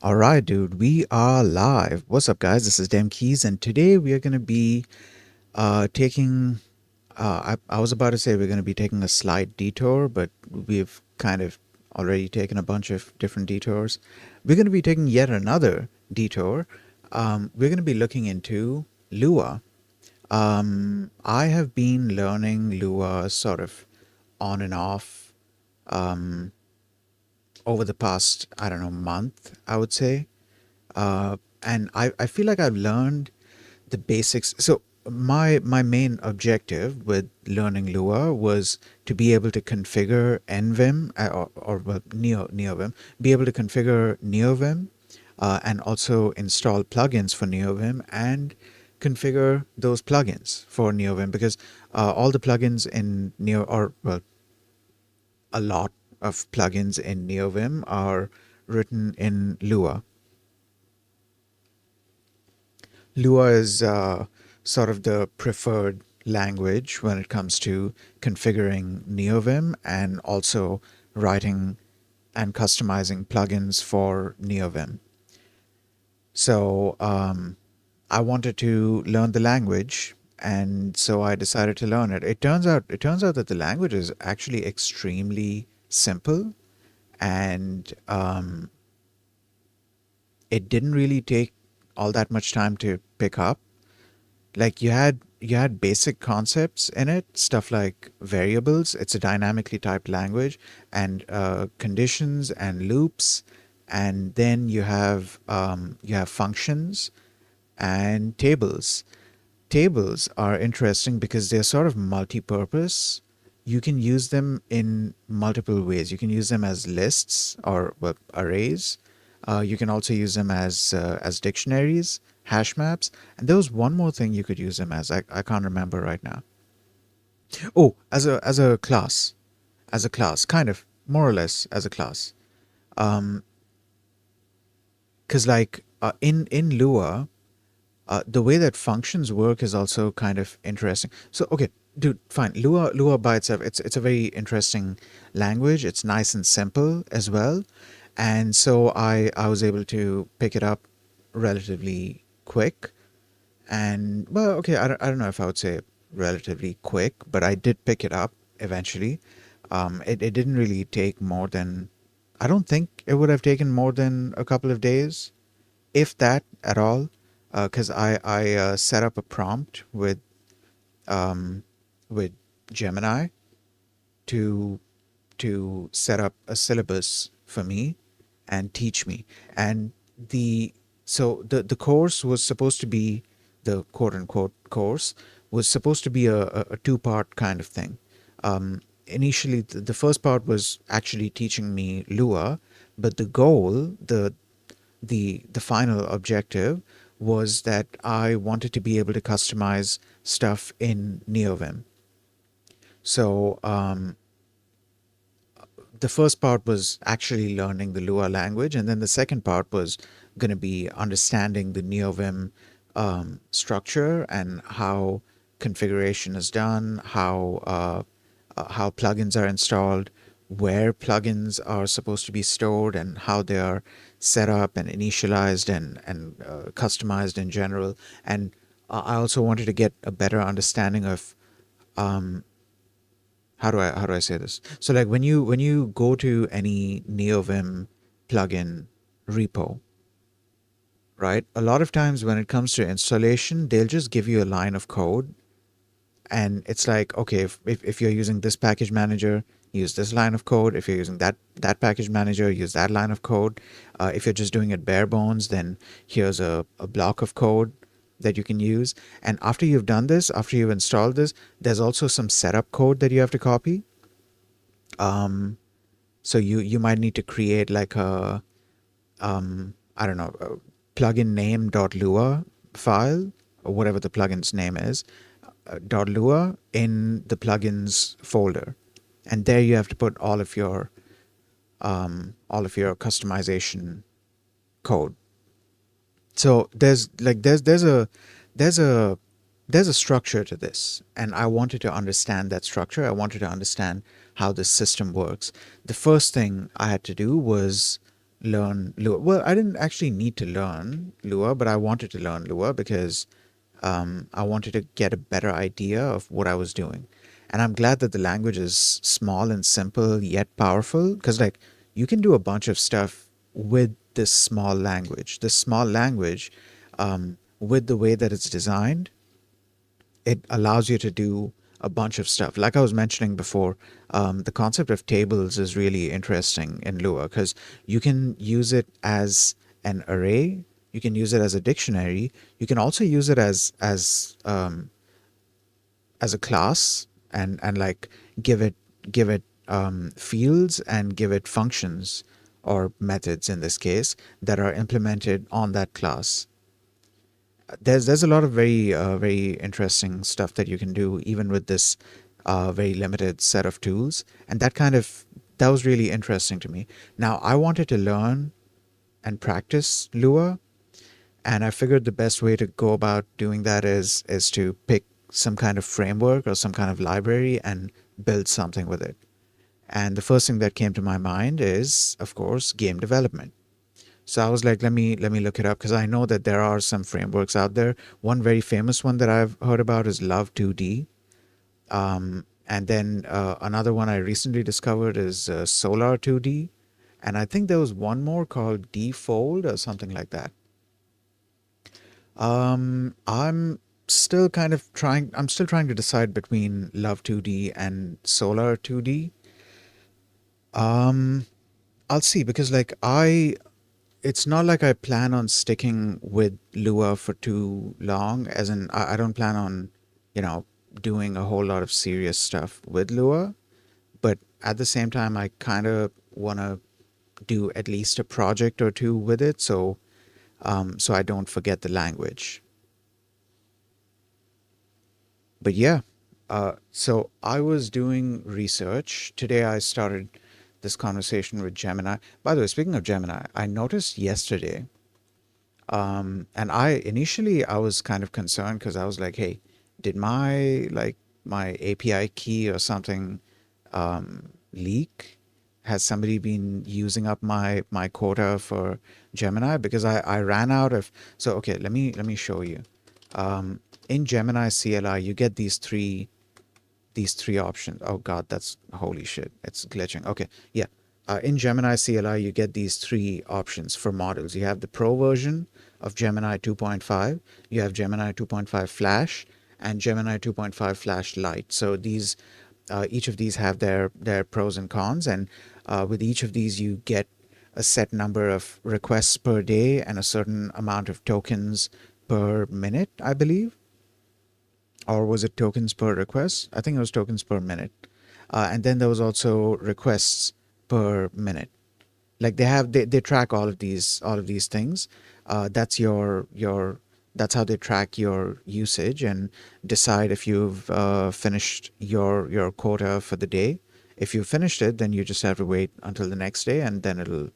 All right, dude, we are live. What's up, guys? This is Dem Keys, and today we are going to be taking. I was about to say we're going to be taking a slight detour, but we've kind of already taken a bunch of different detours. We're going to be taking yet another detour. We're going to be looking into Lua. I have been learning Lua sort of on and off over the past, I don't know, month, I would say. And I feel like I've learned the basics. So my main objective with learning Lua was to be able to configure NVim or well, NeoVim, be able to configure NeoVim, and also install plugins for NeoVim and configure those plugins for NeoVim because all the plugins in Neo or well a lot of plugins in NeoVim are written in Lua. Lua is sort of the preferred language when it comes to configuring NeoVim and also writing and customizing plugins for NeoVim. So I wanted to learn the language, and so I decided to learn it. It turns out that the language is actually extremely simple, and it didn't really take all that much time to pick up. Like you had basic concepts in it, stuff like variables. It's a dynamically typed language, and conditions and loops, and then you have functions and tables. Tables are interesting because they're sort of multi-purpose. You can use them in multiple ways. You can use them as lists or well, arrays. You can also use them as dictionaries, hash maps, and there was one more thing you could use them as. I can't remember right now. Oh, as a class, kind of more or less as a class. Because like in Lua, the way that functions work is also kind of interesting. So okay, dude, fine. Lua by itself, it's a very interesting language. It's nice and simple as well, and so I was able to pick it up relatively quick. And well, okay, I don't know if I would say relatively quick, but I did pick it up eventually. It didn't really take more than, I don't think it would have taken more than a couple of days, if that at all, because I set up a prompt um, with Gemini to set up a syllabus for me and teach me. And the the course was supposed to be, the quote unquote course was supposed to be a two-part kind of thing. Initially, the first part was actually teaching me Lua, but the goal, the final objective was that I wanted to be able to customize stuff in NeoVim. So the first part was actually learning the Lua language, and then the second part was going to be understanding the NeoVim structure and how configuration is done, how plugins are installed, where plugins are supposed to be stored, and how they are set up and initialized and customized in general. And I also wanted to get a better understanding of how do I say this? So like when you go to any NeoVim plugin repo, right? A lot of times when it comes to installation, they'll just give you a line of code, and it's like, okay, if you're using this package manager, use this line of code. If you're using that package manager, use that line of code. If you're just doing it bare bones, then here's a block of code that you can use. And after you've done this, after you've installed this, there's also some setup code that you have to copy. So you might need to create like a I don't know, plugin name.lua file, or whatever the plugin's name is, .lua in the plugins folder, and there you have to put all of your customization code. So there's a there's a structure to this, and I wanted to understand that structure. I wanted to understand how the system works. The first thing I had to do was learn Lua. Well, I didn't actually need to learn Lua, but I wanted to learn Lua because I wanted to get a better idea of what I was doing. And I'm glad that the language is small and simple yet powerful because, like, you can do a bunch of stuff with this small language. This small language, with the way that it's designed, it allows you to do a bunch of stuff. Like I was mentioning before, the concept of tables is really interesting in Lua because you can use it as an array, you can use it as a dictionary, you can also use it as a class and like give it fields and give it functions or methods in this case that are implemented on that class. There's a lot of very interesting stuff that you can do even with this very limited set of tools, and that was really interesting to me. Now I wanted to learn and practice Lua, and I figured the best way to go about doing that is to pick some kind of framework or some kind of library and build something with it. And the first thing that came to my mind is, of course, game development. So I was like, let me look it up because I know that there are some frameworks out there. One very famous one that I've heard about is Love 2D. And then another one I recently discovered is Solar 2D. And I think there was one more called Dfold or something like that. I'm I'm still trying to decide between Love 2D and Solar 2D. Um, I'll see because it's not like I plan on sticking with Lua for too long, as in, I don't plan on, you know, doing a whole lot of serious stuff with Lua. But at the same time, I kind of want to do at least a project or two with it, so I don't forget the language. But yeah, so I was doing research. Today I started this conversation with Gemini. By the way, speaking of Gemini, I noticed yesterday, and I was kind of concerned because I was like, hey, did my API key or something leak? Has somebody been using up my quota for Gemini? Because I ran out of. So okay, let me show you. In Gemini CLI, you get these three options. Oh God, that's holy shit. It's glitching. Okay, yeah. In Gemini CLI, you get these three options for models. You have the Pro version of Gemini 2.5, you have Gemini 2.5 Flash, and Gemini 2.5 Flash Lite. So each of these have their pros and cons, and with each of these, you get a set number of requests per day and a certain amount of tokens per minute, I believe. Or was it tokens per request? I think it was tokens per minute. And then there was also requests per minute. Like they track all of these things. That's how they track your usage and decide if you've finished your quota for the day. If you finished it, then you just have to wait until the next day, and then it'll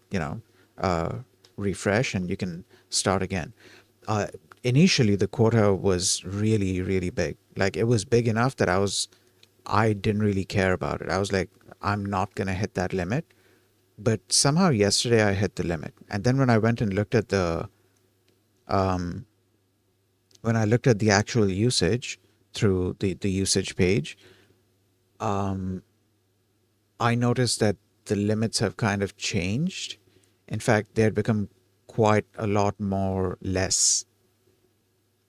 uh, refresh, and you can start again. uh, Initially the quota was really really big. Like it was big enough that I didn't really care about it. I was like, I'm not gonna hit that limit. But somehow yesterday I hit the limit, and then when I went and looked at the um, actual usage through the usage page, um, I noticed that the limits have kind of changed. In fact, they had become quite a lot more less.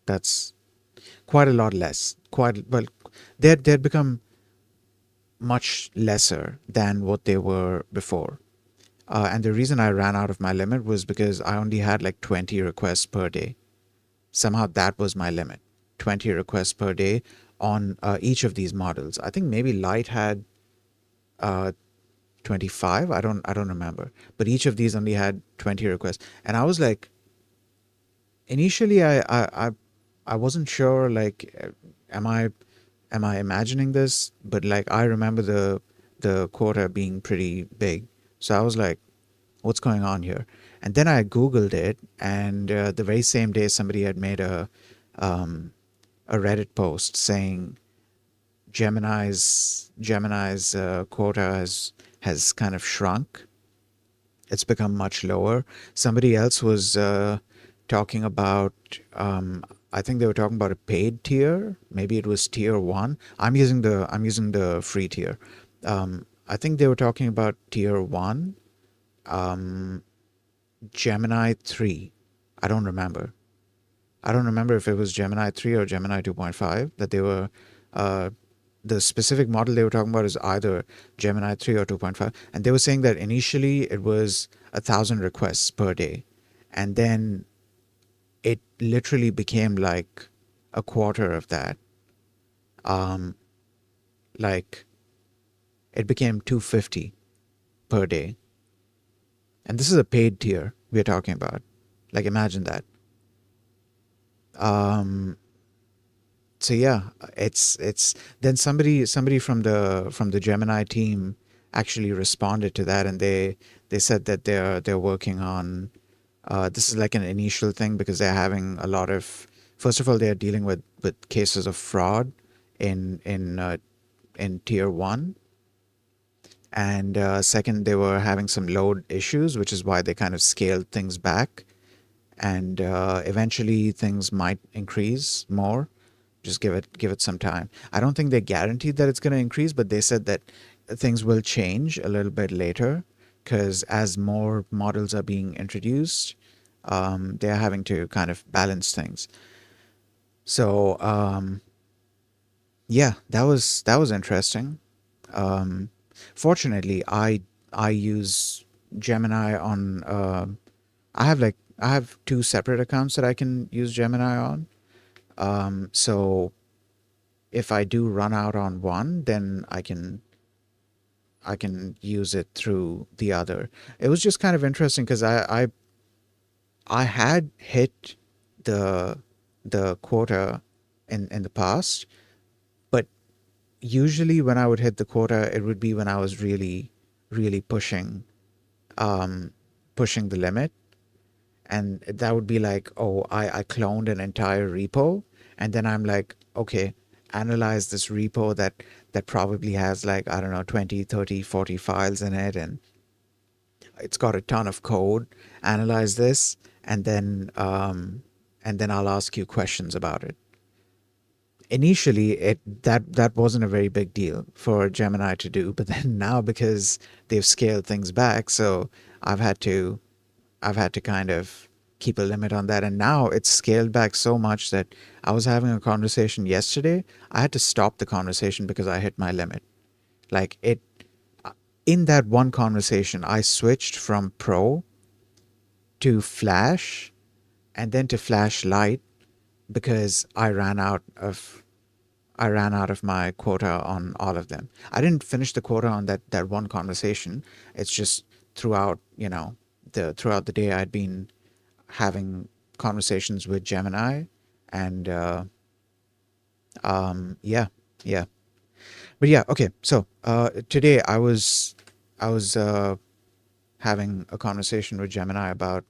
That's quite a lot less. Quite well, they'd become much lesser than what they were before. And the reason I ran out of my limit was because I only had like 20 requests per day. Somehow that was my limit, 20 requests per day on each of these models. I think maybe Light had uh, 25. I don't remember, but each of these only had 20 requests. And I was like, initially I wasn't sure, like, am I imagining this? But like I remember the quota being pretty big, so I was like, what's going on here? And then I googled it, and the very same day somebody had made um, a Reddit post saying Gemini's quota has kind of shrunk, it's become much lower. Somebody else was talking about. I think they were talking about a paid tier. Maybe it was tier one. I'm using the free tier. I think they were talking about tier one, um, Gemini 3. I don't remember. I don't remember if it was Gemini 3 or Gemini 2.5 that they were. Uh, the specific model they were talking about is either Gemini 3 or 2.5. And they were saying that initially it was 1,000 requests per day. And then it literally became like a quarter of that. Um, like it became 250 per day. And this is a paid tier we're talking about. Like imagine that. Um, so yeah, it's then somebody from the Gemini team actually responded to that, and they said that they're working on this is like an initial thing because they're having a lot of, first of all, they're dealing with cases of fraud in tier one, and second, they were having some load issues, which is why they kind of scaled things back, and eventually things might increase more. Just give it some time. I don't think they guaranteed that it's going to increase, but they said that things will change a little bit later because as more models are being introduced, they're having to kind of balance things. So yeah, that was interesting. Um, Fortunately, I use Gemini on. I have two separate accounts that I can use Gemini on. So if I do run out on one, then I can use it through the other. It was just kind of interesting because I had hit the the quota in the past, but usually when I would hit the quota, it would be when I was really um pushing the limit, and that would be like, oh, I cloned an entire repo, and then I'm like, okay, analyze this repo that probably has like, I don't know, 20, 30, 40 files in it, and it's got a ton of code. Analyze this, and then I'll ask you questions about it. Initially, that wasn't a very big deal for Gemini to do, but then now, because they've scaled things back, so I've had to I've had to kind of keep a limit on that. And now it's scaled back so much that I was having a conversation yesterday. I had to stop the conversation because I hit my limit. Like in that one conversation, I switched from Pro to Flash and then to Flash Lite because I ran out of my quota on all of them. I didn't finish the quota on that one conversation. It's just throughout the day I'd been having conversations with Gemini, and yeah, yeah. But yeah, okay. So today I was having a conversation with Gemini about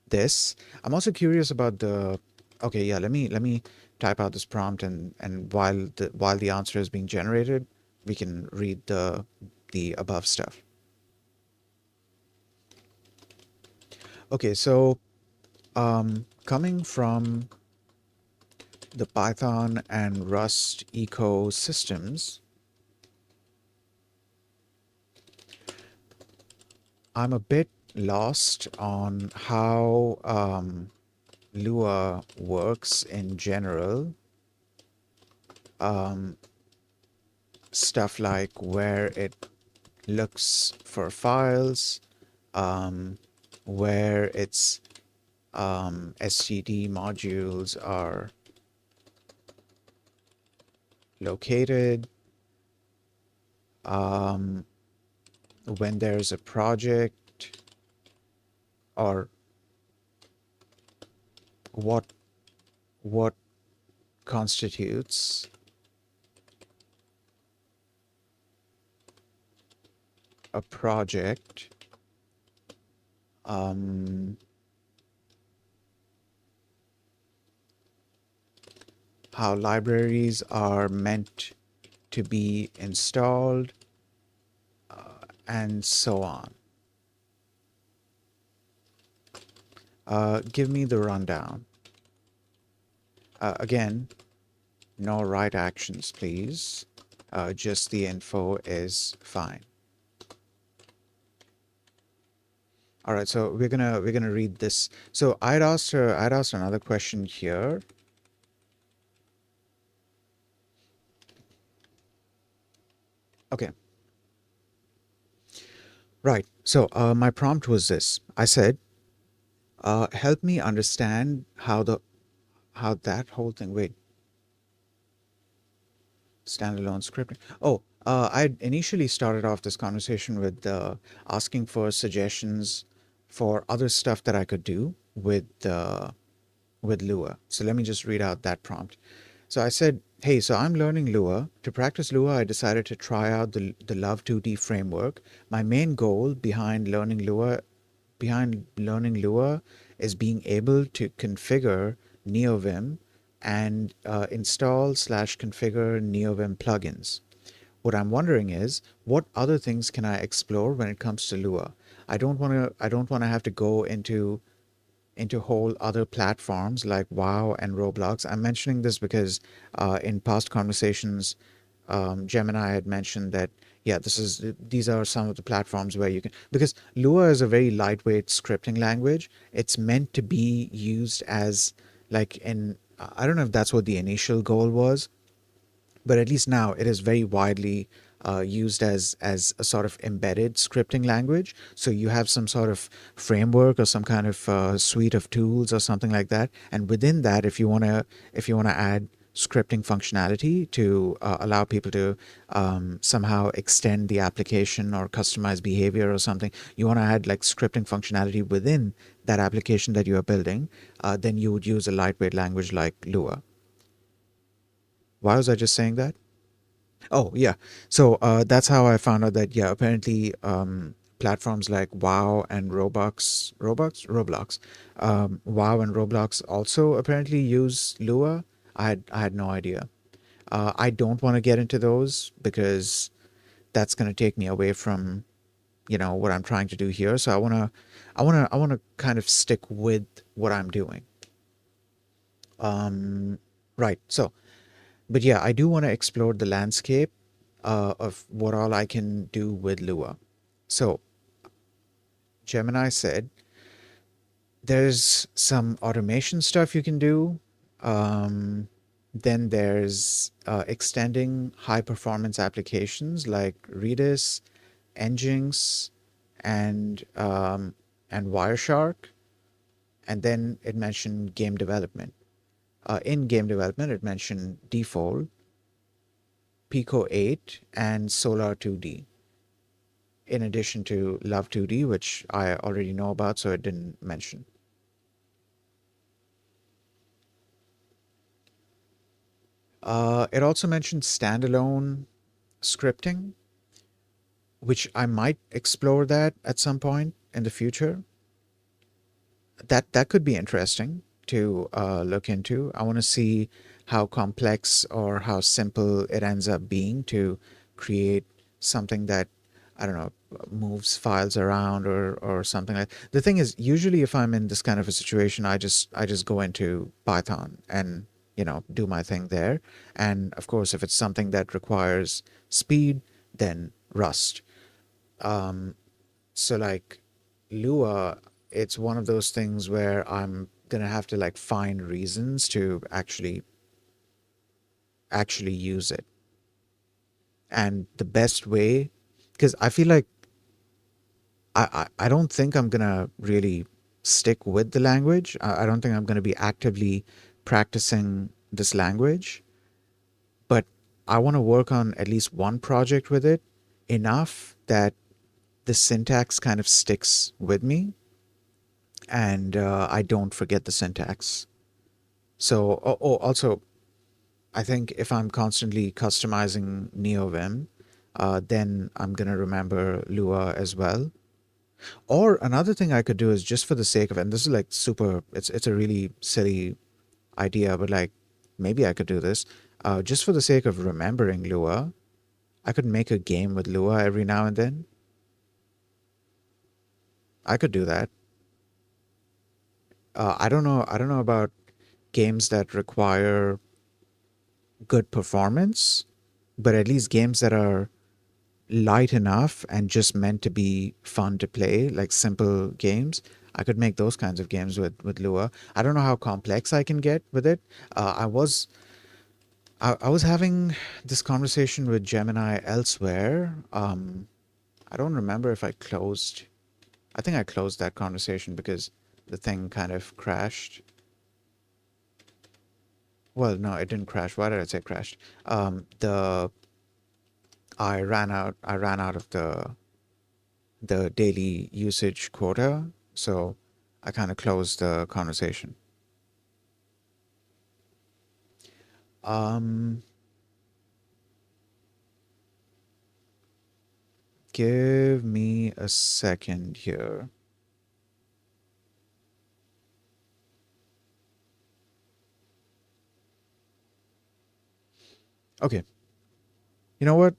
this. I'm also curious about the. Okay, yeah. Let me type out this prompt, and while the answer is being generated, we can read the above stuff. Okay, so coming from the Python and Rust ecosystems, I'm a bit lost on how Lua works in general. Um, Stuff like where it looks for files, um, where its STD modules are located, um, when there's a project, or what what constitutes a project, um, how libraries are meant to be installed, and so on. Give me the rundown. Again, no right actions, please. Just the info is fine. All right, so we're gonna read this. So I'd asked another question here. Okay, right. So my prompt was this. I said, help me understand how that whole thing. Wait, standalone scripting. Oh, I initially started off this conversation with asking for suggestions for other stuff that I could do with Lua. So let me just read out that prompt. So I said, hey, so I'm learning Lua. To practice Lua, I decided to try out the Love 2D framework. My main goal behind learning Lua is being able to configure NeoVim and install/configure NeoVim plugins. What I'm wondering is, what other things can I explore when it comes to Lua? I don't want to have to go into whole other platforms like WoW and Roblox. I'm mentioning this because in past conversations, Gemini had mentioned that yeah, these are some of the platforms where you can, because Lua is a very lightweight scripting language. It's meant to be used as like in I don't know if that's what the initial goal was, but at least now it is very widely used as a sort of embedded scripting language. So you have some sort of framework or some kind of suite of tools or something like that, and within that, if you wanna add scripting functionality to allow people to somehow extend the application or customize behavior or something, you want to add like scripting functionality within that application that you are building, then you would use a lightweight language like Lua. Why was I just saying that? Oh yeah. So that's how I found out that yeah, apparently platforms like WoW and Roblox, WoW and Roblox also apparently use Lua. I had no idea. I don't want to get into those because that's going to take me away from what I'm trying to do here. So I want to kind of stick with what I'm doing. Right. So but yeah, I do want to explore the landscape of what all I can do with Lua. So Gemini said there's some automation stuff you can do. Um, then there's extending high performance applications like Redis, Nginx, and Wireshark. And then it mentioned game development. In game development, it mentioned Default, Pico 8, and Solar 2D, in addition to Love 2D, which I already know about, so it didn't mention. It also mentioned standalone scripting, which I might explore that at some point in the future. That could be interesting to look into. I want to see how complex or how simple it ends up being to create something that I don't know moves files around or something like. The thing is, usually if I'm in this kind of a situation, I just go into Python and do my thing there. And of course, if it's something that requires speed, then Rust. So like Lua, it's one of those things where I'm gonna have to like find reasons to actually use it. And the best way, because I feel like I don't think I'm gonna really stick with the language. I don't think I'm gonna be actively practicing this language, but I want to work on at least one project with it enough that the syntax kind of sticks with me and I don't forget the syntax. So, also, I think if I'm constantly customizing NeoVim, then I'm gonna remember Lua as well. Or another thing I could do is just for the sake of it, and this is like super, it's a really silly idea, but like maybe I could do this. Just for the sake of remembering Lua, I could make a game with Lua every now and then. I could do that. I don't know about games that require good performance, but at least games that are light enough and just meant to be fun to play, like simple games. I could make those kinds of games with Lua. I don't know how complex I can get with it. I was having this conversation with Gemini elsewhere. I don't remember if I closed. I think I closed that conversation because the thing kind of crashed. Well, no, it didn't crash. Why did I say crashed? The I ran out of the daily usage quota, so I kind of closed the conversation. Um, Give me a second here. Okay, you know what?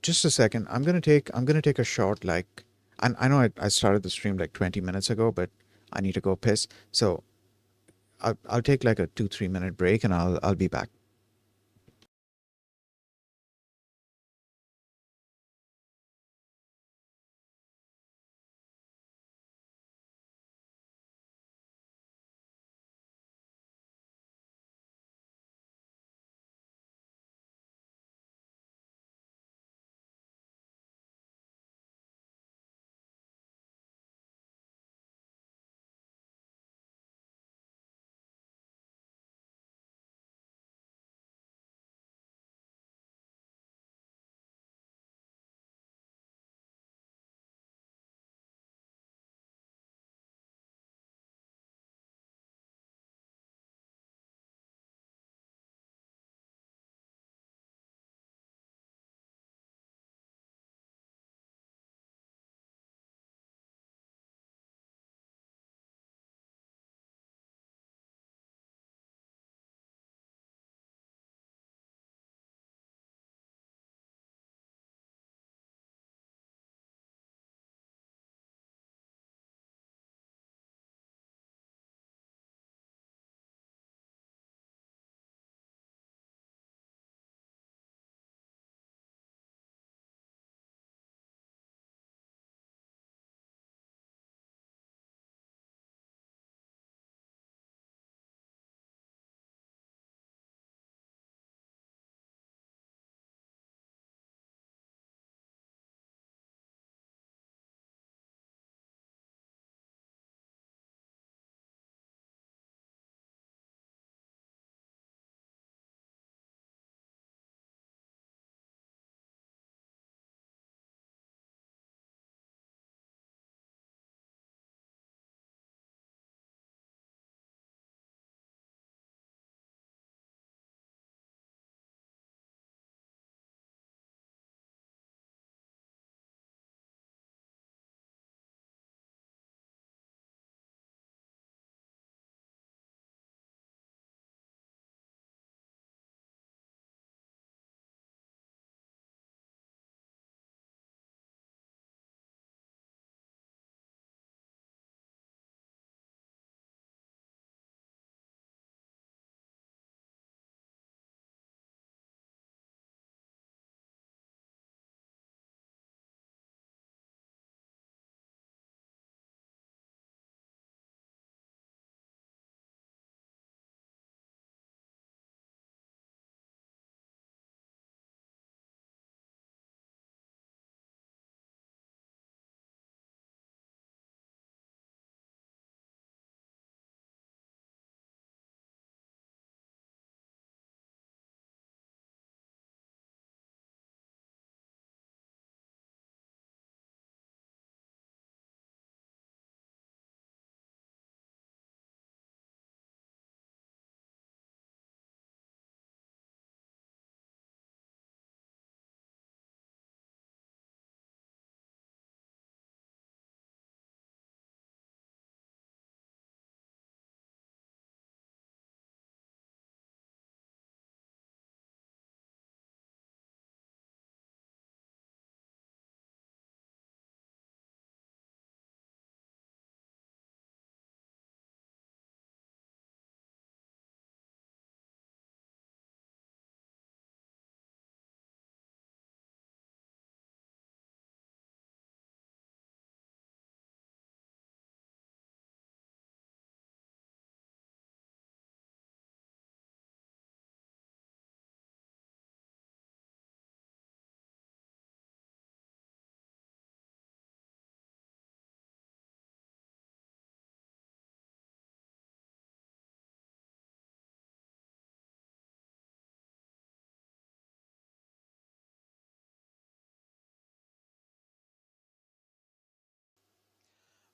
Just a second. I'm gonna take a short like. I know I started the stream like 20 minutes ago, but I need to go piss. So I'll take like a 2 3 minute break and I'll be back.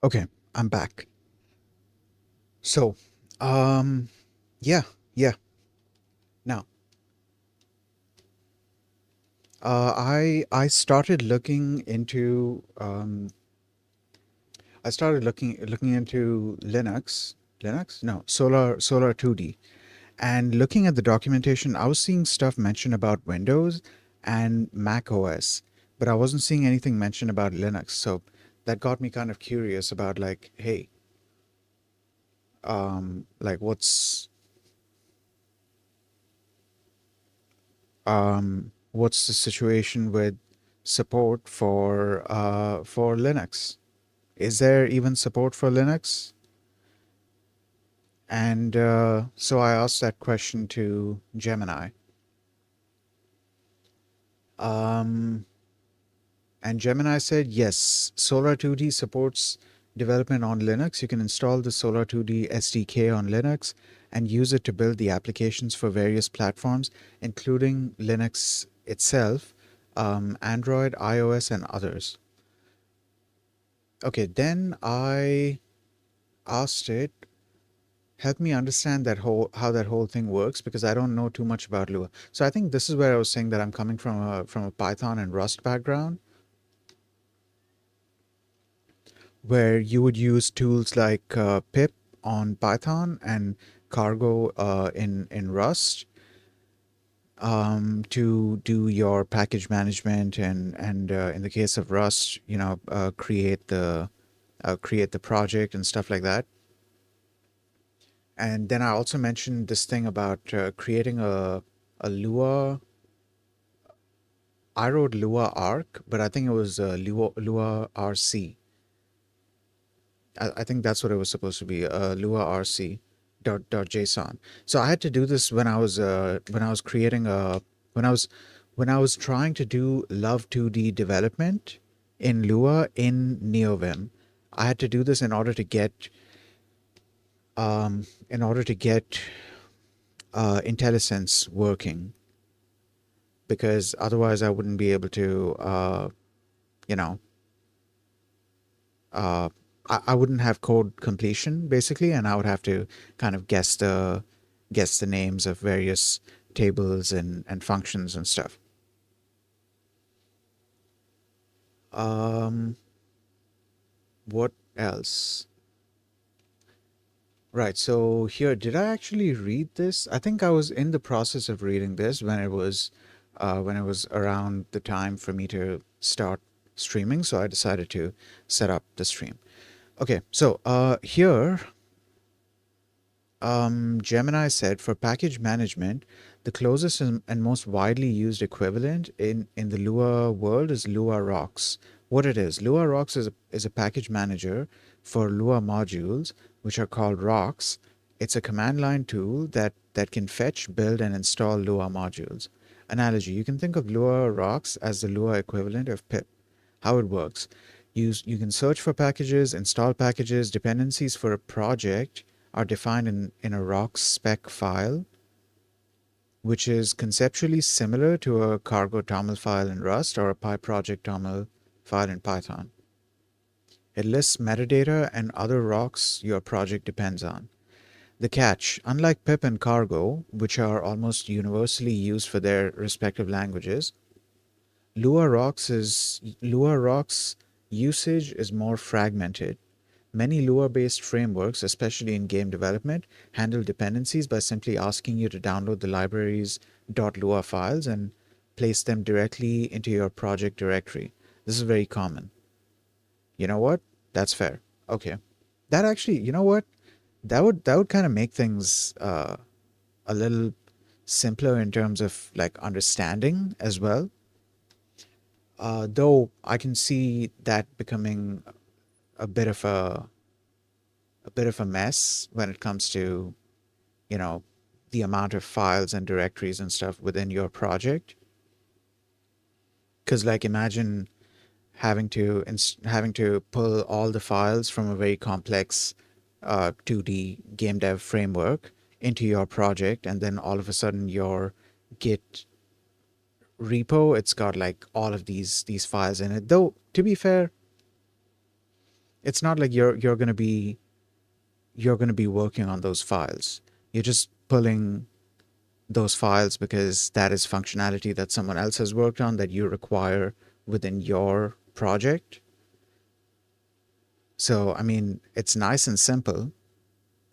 Okay, I'm back. So, um, yeah, yeah. Now, I started looking into looking into Linux, no, Solar 2D, and looking at the documentation. I was seeing stuff mentioned about Windows and Mac OS, but I wasn't seeing anything mentioned about Linux. So that got me kind of curious about like, hey, like what's the situation with support for Linux? Is there even support for Linux? And so I asked that question to Gemini. Um, and Gemini said, yes, Solar 2D supports development on Linux. You can install the Solar 2D SDK on Linux and use it to build the applications for various platforms, including Linux itself, Android, iOS, and others. Okay, then I asked it, help me understand that whole how that whole thing works because I don't know too much about Lua. So I think this is where I was saying that I'm coming from a Python and Rust background, where you would use tools like pip on Python and cargo in Rust to do your package management and in the case of Rust, create the project and stuff like that. And then I also mentioned this thing about creating a Lua. I wrote Lua Arc, but I think it was Lua RC. I think that's what it was supposed to be, Lua RC dot JSON. So I had to do this when I was creating a when I was when I was trying to do Love 2D development in Lua in NeoVim. I had to do this in order to get IntelliSense working because otherwise I wouldn't be able to you know uh, I wouldn't have code completion basically, and I would have to kind of guess the names of various tables and functions and stuff. Um, what else? Right. So here, did I actually read this? I think I was in the process of reading this when it was around the time for me to start streaming. So I decided to set up the stream. Okay. So here Gemini said for package management, the closest and most widely used equivalent in the Lua world is Lua Rocks. What it is, Lua Rocks is a package manager for Lua modules, which are called rocks. It's a command line tool that can fetch, build, and install Lua modules. Analogy, you can think of Lua Rocks as the Lua equivalent of pip. How it works. You can search for packages, install packages, dependencies for a project are defined in a rocks spec file, which is conceptually similar to a cargo toml file in Rust or a PyProject toml file in Python. It lists metadata and other rocks your project depends on. The catch, unlike pip and cargo, which are almost universally used for their respective languages, Lua Rocks usage is more fragmented. Many Lua-based frameworks, especially in game development, handle dependencies by simply asking you to download the library's .lua files and place them directly into your project directory. This is very common. You know what? That's fair. Okay. That actually, you know what? That would kind of make things a little simpler in terms of like understanding as well. Though I can see that becoming a bit of a bit of a mess when it comes to, you know, the amount of files and directories and stuff within your project. Because like imagine having to pull all the files from a very complex 2D game dev framework into your project, and then all of a sudden your Git repo, it's got like all of these files in it. Though to be fair, It's not like you're going to be working on those files. You're just pulling those files because that is functionality that someone else has worked on that you require within your project. So, I mean, it's nice and simple.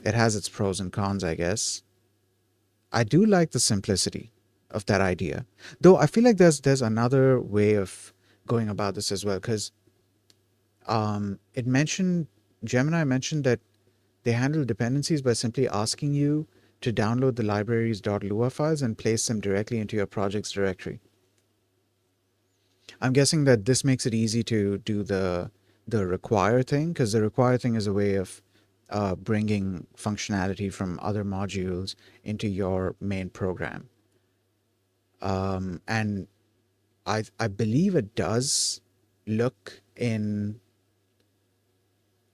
It has its pros and cons, I guess. I do like the simplicity of that idea. Though I feel like there's another way of going about this as well, because it mentioned Gemini mentioned that they handle dependencies by simply asking you to download the libraries .lua files and place them directly into your project's directory. I'm guessing that this makes it easy to do the require thing, because the require thing is a way of bringing functionality from other modules into your main program. And I believe it does look in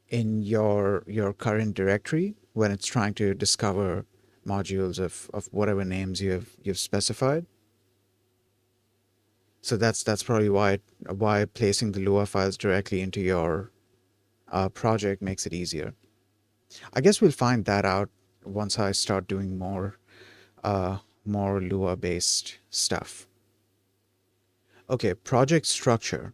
your current directory when it's trying to discover modules of whatever names you've specified. So that's probably why placing the Lua files directly into your project makes it easier. I guess we'll find that out once I start doing more Lua based stuff. Okay, project structure.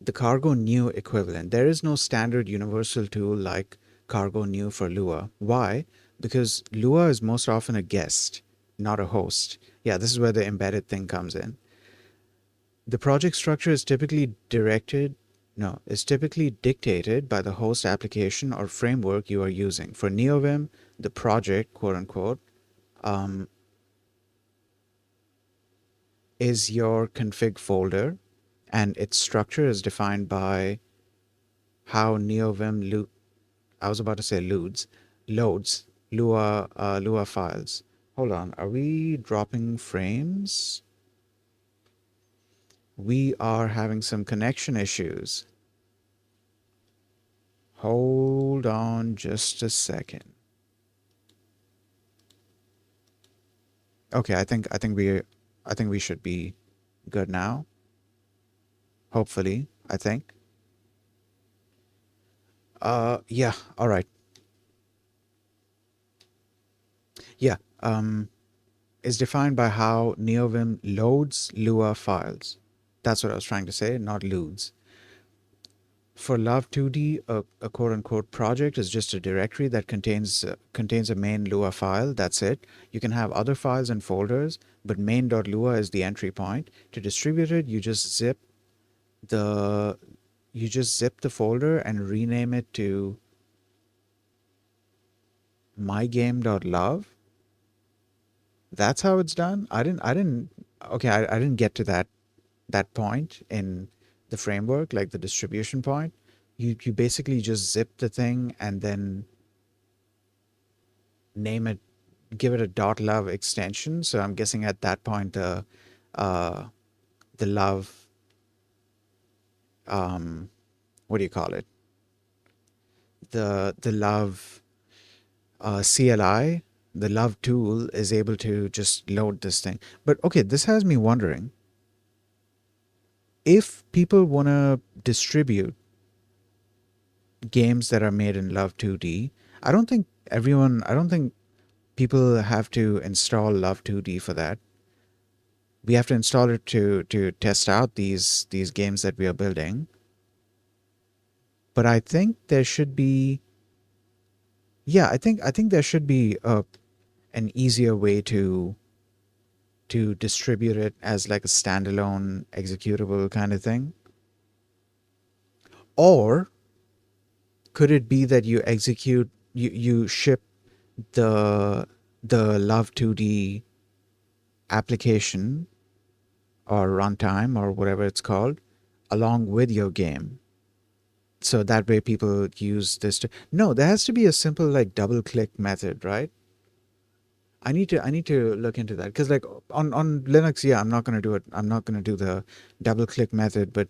The Cargo New equivalent. There is no standard universal tool like Cargo New for Lua. Why? Because Lua is most often a guest, not a host. Yeah, this is where the embedded thing comes in. The project structure is typically dictated by the host application or framework you are using. For NeoVim, the project, quote unquote, um, is your config folder, and its structure is defined by how NeoVim I was about to say loads Lua files. Hold on, are we dropping frames? We are having some connection issues. Hold on just a second. Okay, I think we should be good now. Hopefully, I think. Yeah, all right. Yeah, is defined by how NeoVim loads Lua files. That's what I was trying to say, not loads. For Love 2D, a quote unquote project is just a directory that contains a main Lua file. That's it. You can have other files and folders, but main.lua is the entry point. To distribute it, the you just zip the folder and rename it to mygame.love. That's how it's done. Okay, I didn't get to that point in the framework, like the distribution point. You basically just zip the thing and then name it, give it a .love extension. So I'm guessing at that point uh the love, what do you call it? The love CLI, the love tool is able to just load this thing. But okay, this has me wondering, if people want to distribute games that are made in Love 2D, I don't think people have to install Love 2D for that. We have to install it to test out these games that we are building. But I think there should be, yeah, I think there should be an easier way to distribute it as like a standalone executable kind of thing. Or could it be that you ship the Love 2D application or runtime or whatever it's called along with your game? So that way people use this to, no, there has to be a simple like double click method, right? I need to look into that, because like on Linux, yeah, I'm not going to do it. I'm not going to do the double click method, but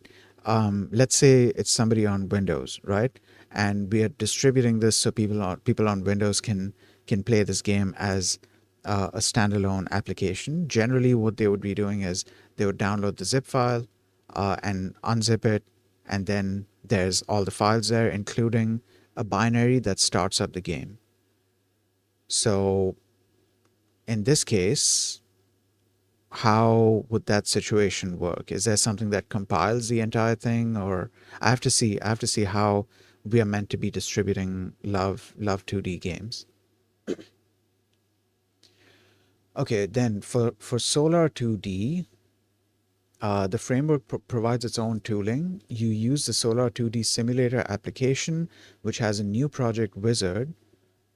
let's say it's somebody on Windows, right? And we are distributing this so people on Windows can play this game as a standalone application. Generally, what they would be doing is they would download the zip file and unzip it and then there's all the files there, including a binary that starts up the game. So in this case, how would that situation work? Is there something that compiles the entire thing, or I have to see how we are meant to be distributing Love 2D games. Okay, then for Solar 2D, the framework provides its own tooling. You use the Solar 2D simulator application, which has a new project wizard.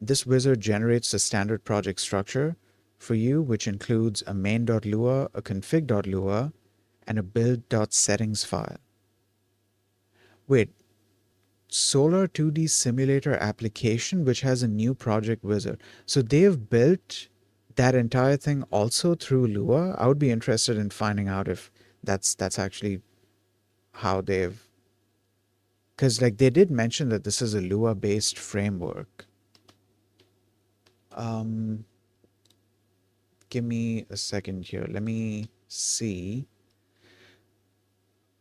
This wizard generates the standard project structure for you, which includes a main.lua, a config.lua, and a build.settings file. Wait, Solar 2D simulator application, which has a new project wizard. So they've built that entire thing also through Lua. I would be interested in finding out if that's actually how they've, because like they did mention that this is a Lua based framework. Um, Give me a second here. Let me see.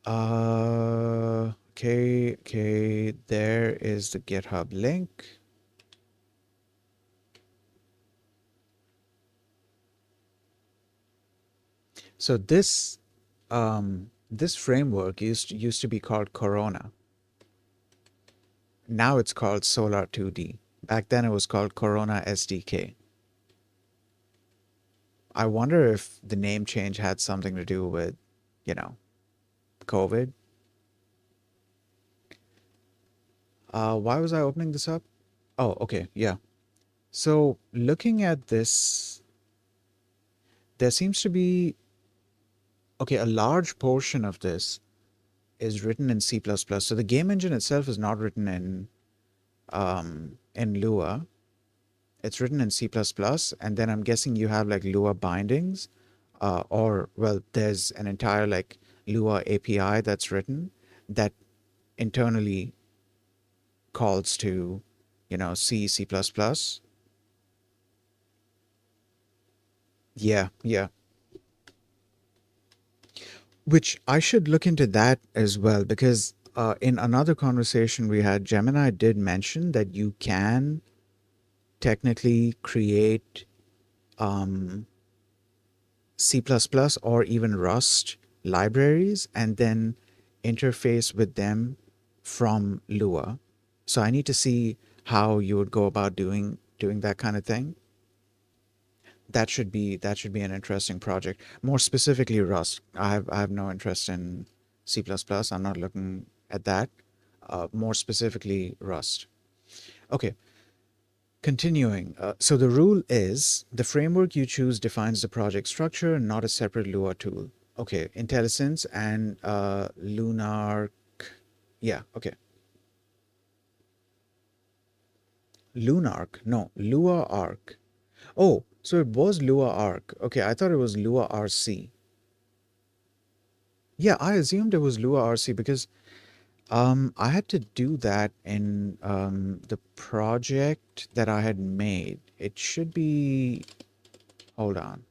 Okay, there is the GitHub link. So this framework used to be called Corona. Now it's called Solar 2D. Back then it was called Corona SDK. I wonder if the name change had something to do with, you know, COVID. Why was I opening this up? Oh, okay, yeah. So looking at this, there seems to be, okay, a large portion of this is written in C++. So the game engine itself is not written in Lua. It's written in C++, and then I'm guessing you have like Lua bindings, or well, there's an entire like Lua API that's written that internally calls to, you know, C, C++. Yeah, yeah. Which I should look into that as well because in another conversation we had, Gemini did mention that you can technically create um, C++ or even Rust libraries and then interface with them from Lua. So I need to see how you would go about doing that kind of thing. That should be an interesting project. More specifically, Rust. I have no interest in C++. I'm not looking at that. More specifically, Rust. Okay, continuing. So the rule is the framework you choose defines the project structure, not a separate Lua tool. Okay, IntelliSense and Lunark. Yeah, okay. Lunark. No, Lua Arc. Oh, so it was Lua Arc. Okay, I thought it was Lua RC. Yeah, I assumed it was Lua RC because I had to do that in the project that I had made. It should be, hold on.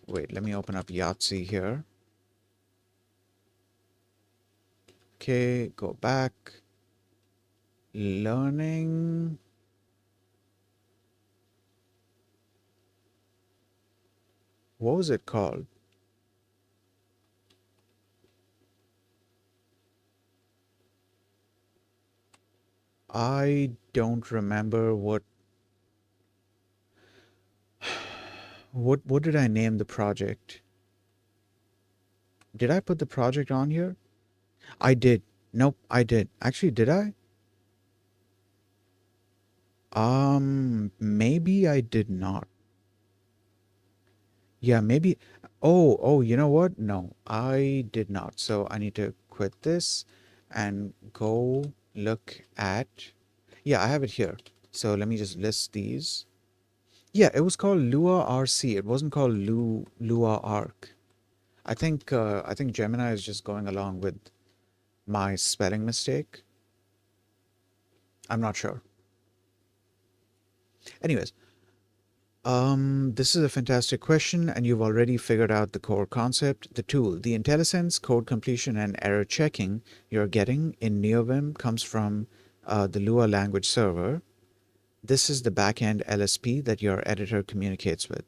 Wait, let me open up Yahtzee here. Okay, go back. Learning. What was it called? I don't remember what did I name the project? Did I put the project on here? I did. Nope, I did. Actually, did I? Maybe I did not. Yeah, maybe. Oh, you know what? No, I did not. So I need to quit this and go look at. Yeah, I have it here. So let me just list these. Yeah, it was called Lua RC. It wasn't called Lua Arc. I think Gemini is just going along with my spelling mistake. I'm not sure. Anyways, This is a fantastic question, and you've already figured out the core concept. The tool, the IntelliSense code completion and error checking you're getting in NeoVim comes from the Lua language server. This is the backend LSP that your editor communicates with.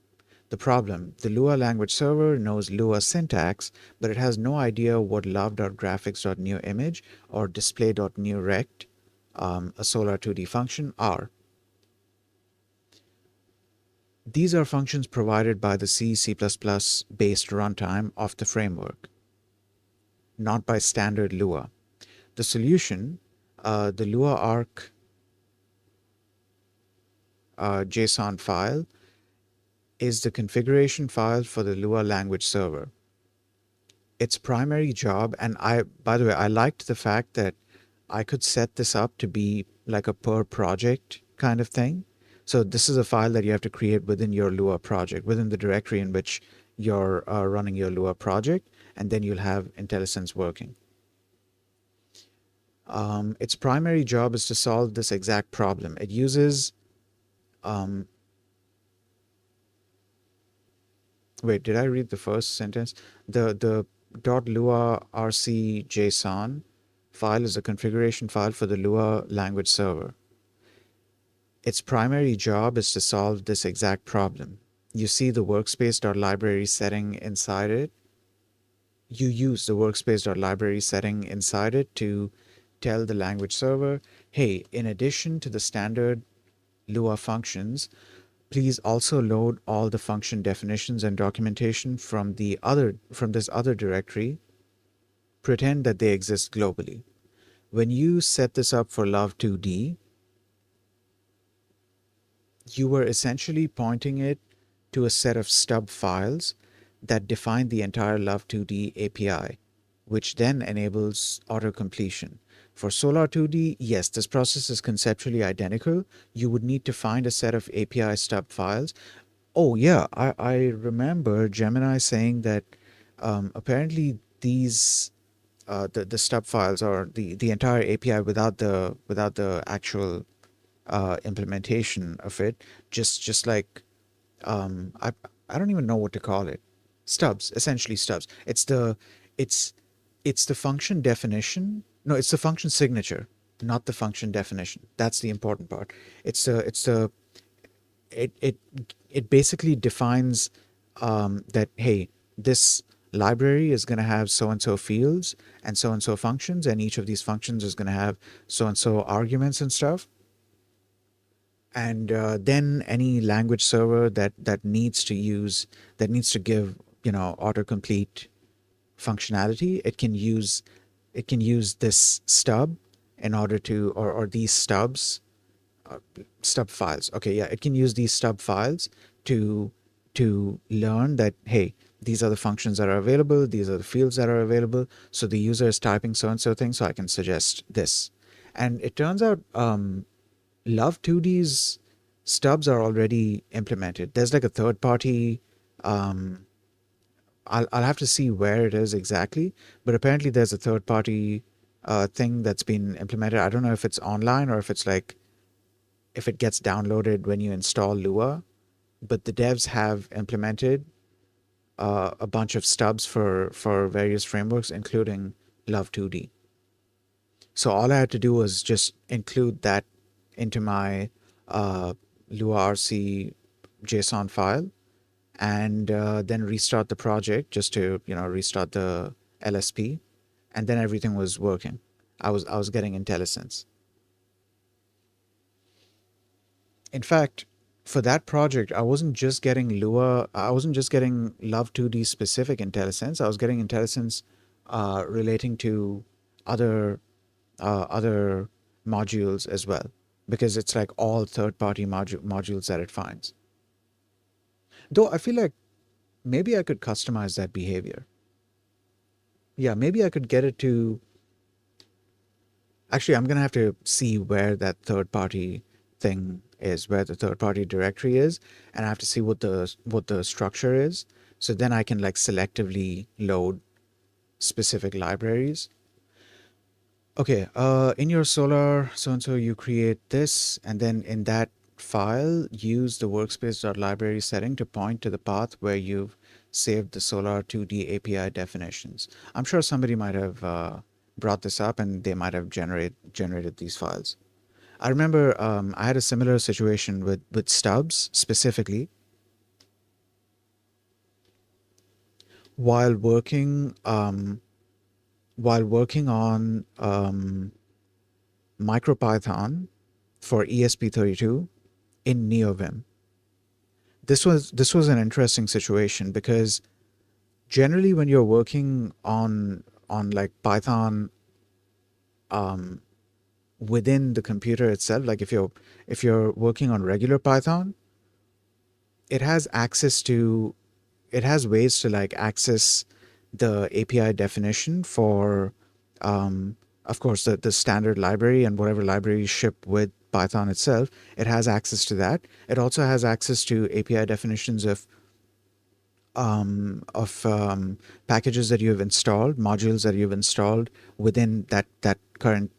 The problem, the Lua language server knows Lua syntax, but it has no idea what love.graphics.newImage or display.newRect, a Solar 2D function, are. These are functions provided by the C++ based runtime of the framework, not by standard Lua. The solution, the Lua arc JSON file, is the configuration file for the Lua language server. Its primary job, and by the way, I liked the fact that I could set this up to be like a per project kind of thing. So this is a file that you have to create within your Lua project, within the directory in which you're running your Lua project, and then you'll have IntelliSense working. Its primary job is to solve this exact problem. It uses, um, wait, did I read the first sentence? The .lua rc JSON file is a configuration file for the Lua language server. Its primary job is to solve this exact problem. You see the workspace.library setting inside it. You use the workspace.library setting inside it to tell the language server, hey, in addition to the standard Lua functions, please also load all the function definitions and documentation from this other directory. Pretend that they exist globally. When you set this up for Love2D, you were essentially pointing it to a set of stub files that define the entire Love2D API, which then enables auto-completion. For Solar 2D, yes, this process is conceptually identical. You would need to find a set of API stub files. Oh yeah, I remember Gemini saying that apparently these the stub files or the entire API without the actual implementation of it, just like um, I I don't even know what to call it. Stubs, essentially stubs. It's it's the function definition. No, it's the function signature, not the function definition. That's the important part. It's the it it basically defines that hey, this library is going to have so and so fields and so functions, and each of these functions is going to have so and so arguments and stuff. And then any language server that needs to use that needs to give autocomplete functionality, it can use this stub in order to or these uh, stub files. Okay, yeah, it can use these stub files to learn that hey, these are the functions that are available, these are the fields that are available, so the user is typing so and so thing, so I can suggest this. And it turns out Love 2D's stubs are already implemented. There's like a third party. Um, I'll have to see where it is exactly, but apparently there's a third party thing that's been implemented. I don't know if it's online or if it's like if it gets downloaded when you install Lua, but the devs have implemented a bunch of stubs for various frameworks, including Love 2D. So all I had to do was just include that into my uh, Lua RC JSON file and then restart the project just to restart the LSP, and then everything was working. I was getting IntelliSense. In fact, for that project, I wasn't just getting Lua. I wasn't just getting Love 2D specific IntelliSense. I was getting IntelliSense relating to other other modules as well, because it's like all third-party modules that it finds. Though I feel like maybe I could customize that behavior. Yeah, maybe I could get it to. Actually, I'm gonna have to see where that third-party thing is, where the third-party directory is, and I have to see what the structure is. So then I can like selectively load specific libraries. Okay, in your Solar so and so you create this, and then in that file, use the workspace.library setting to point to the path where you've saved the Solar 2D API definitions. I'm sure somebody might have brought this up and they might have generated these files. I remember I had a similar situation with stubs specifically while working on MicroPython for ESP32 in NeoVim. This was an interesting situation because generally when you're working on like Python within the computer itself, like if you're working on regular Python, it has access to it has ways to like access the API definition for of course the standard library and whatever libraries ship with Python itself. It has access to that. It also has access to API definitions of packages that you have installed, modules that you've installed within that current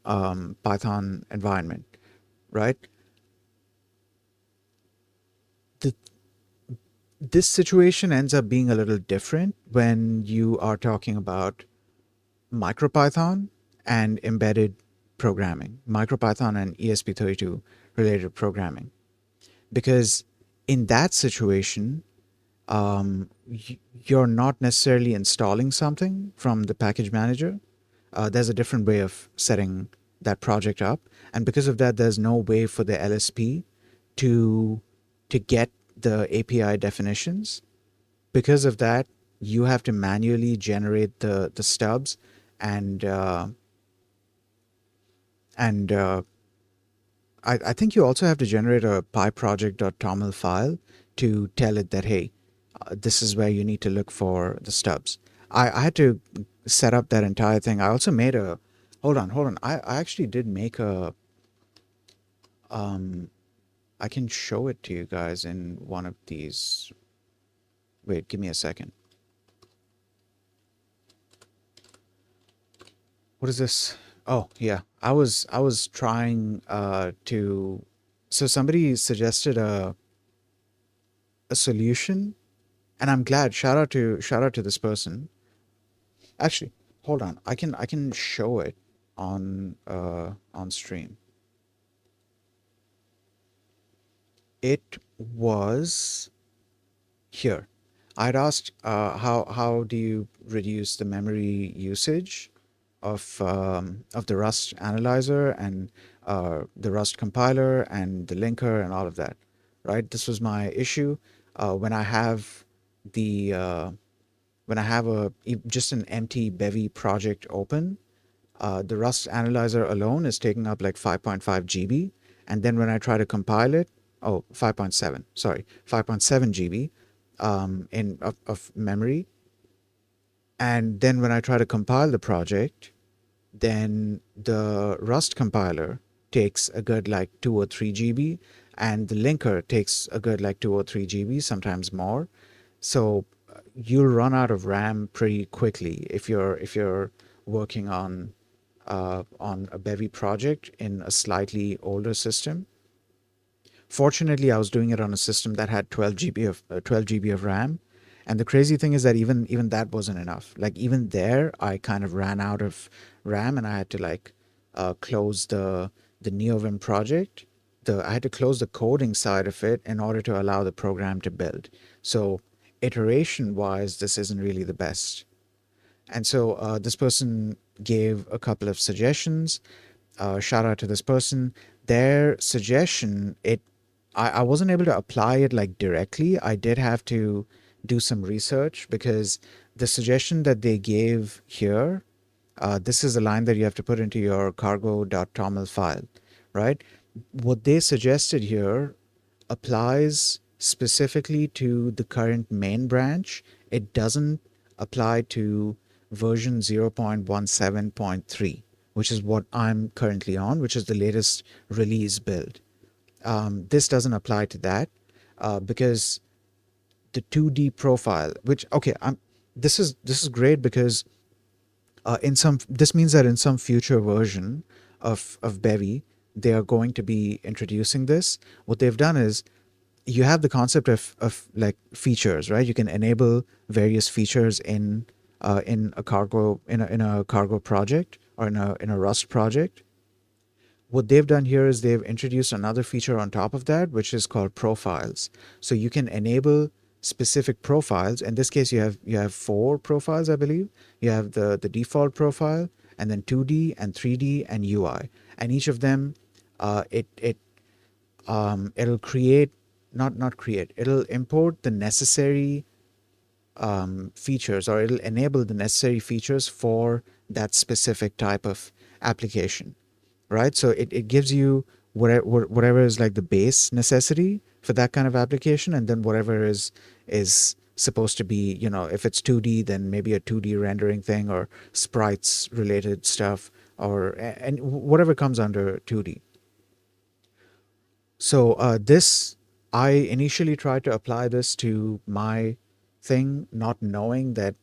Python environment, right? The, this situation ends up being a little different when you are talking about MicroPython and embedded programming, MicroPython and ESP32 related programming, because in that situation, you're not necessarily installing something from the package manager. There's a different way of setting that project up, and because of that, there's no way for the LSP to get the API definitions. Because of that, you have to manually generate the stubs, and and I think you also have to generate a pyproject.toml file to tell it that, hey, this is where you need to look for the stubs. I had to set up that entire thing. I also made a, hold on. I actually did make a, I can show it to you guys in one of these. Wait, give me a second. What is this? Oh, yeah. I was trying to, so somebody suggested a solution, and I'm glad. Shout out to this person. Actually, hold on. I can show it on stream. It was here. I'd asked how do you reduce the memory usage of the Rust analyzer and the Rust compiler and the linker and all of that, right? This was my issue when I have the when I have just an empty Bevy project open. The Rust analyzer alone is taking up like 5.5 GB, and then when I try to compile it, oh, 5.7, sorry, 5.7 GB of memory, and then when I try to compile the project, then the Rust compiler takes a good like 2 or 3 GB, and the linker takes a good like 2 or 3 GB, sometimes more. So you'll run out of RAM pretty quickly if you're working on a Bevy project in a slightly older system. Fortunately, I was doing it on a system that had 12 GB of RAM, and the crazy thing is that even that wasn't enough. Like even there, I kind of ran out of RAM, and I had to like close the NeoVim project. I had to close the coding side of it in order to allow the program to build. So iteration wise, this isn't really the best. And so this person gave a couple of suggestions. Shout out to this person. Their suggestion, I wasn't able to apply it like directly. I did have to do some research because the suggestion that they gave here, this is a line that you have to put into your cargo.toml file, right? What they suggested here applies specifically to the current main branch. It doesn't apply to version 0.17.3, which is what I'm currently on, which is the latest release build. This doesn't apply to that because the 2D profile, which okay, this is great because in some this means that in some future version of Bevy, they are going to be introducing this, what they've done is you have the concept of like features, right? You can enable various features in a cargo in a cargo project or in a Rust project. What they've done here is they've introduced another feature on top of that, which is called profiles. So you can enable specific profiles. In this case, you have four profiles, I believe. You have the default profile, and then 2D and 3D and UI. And each of them, it'll create, not create, it'll import the necessary features, or it'll enable the necessary features for that specific type of application, right? So it gives you whatever is like the base necessity for that kind of application, and then whatever is supposed to be, if it's 2D, then maybe a 2D rendering thing or sprites related stuff, or and whatever comes under 2D. So this, I initially tried to apply this to my thing, not knowing that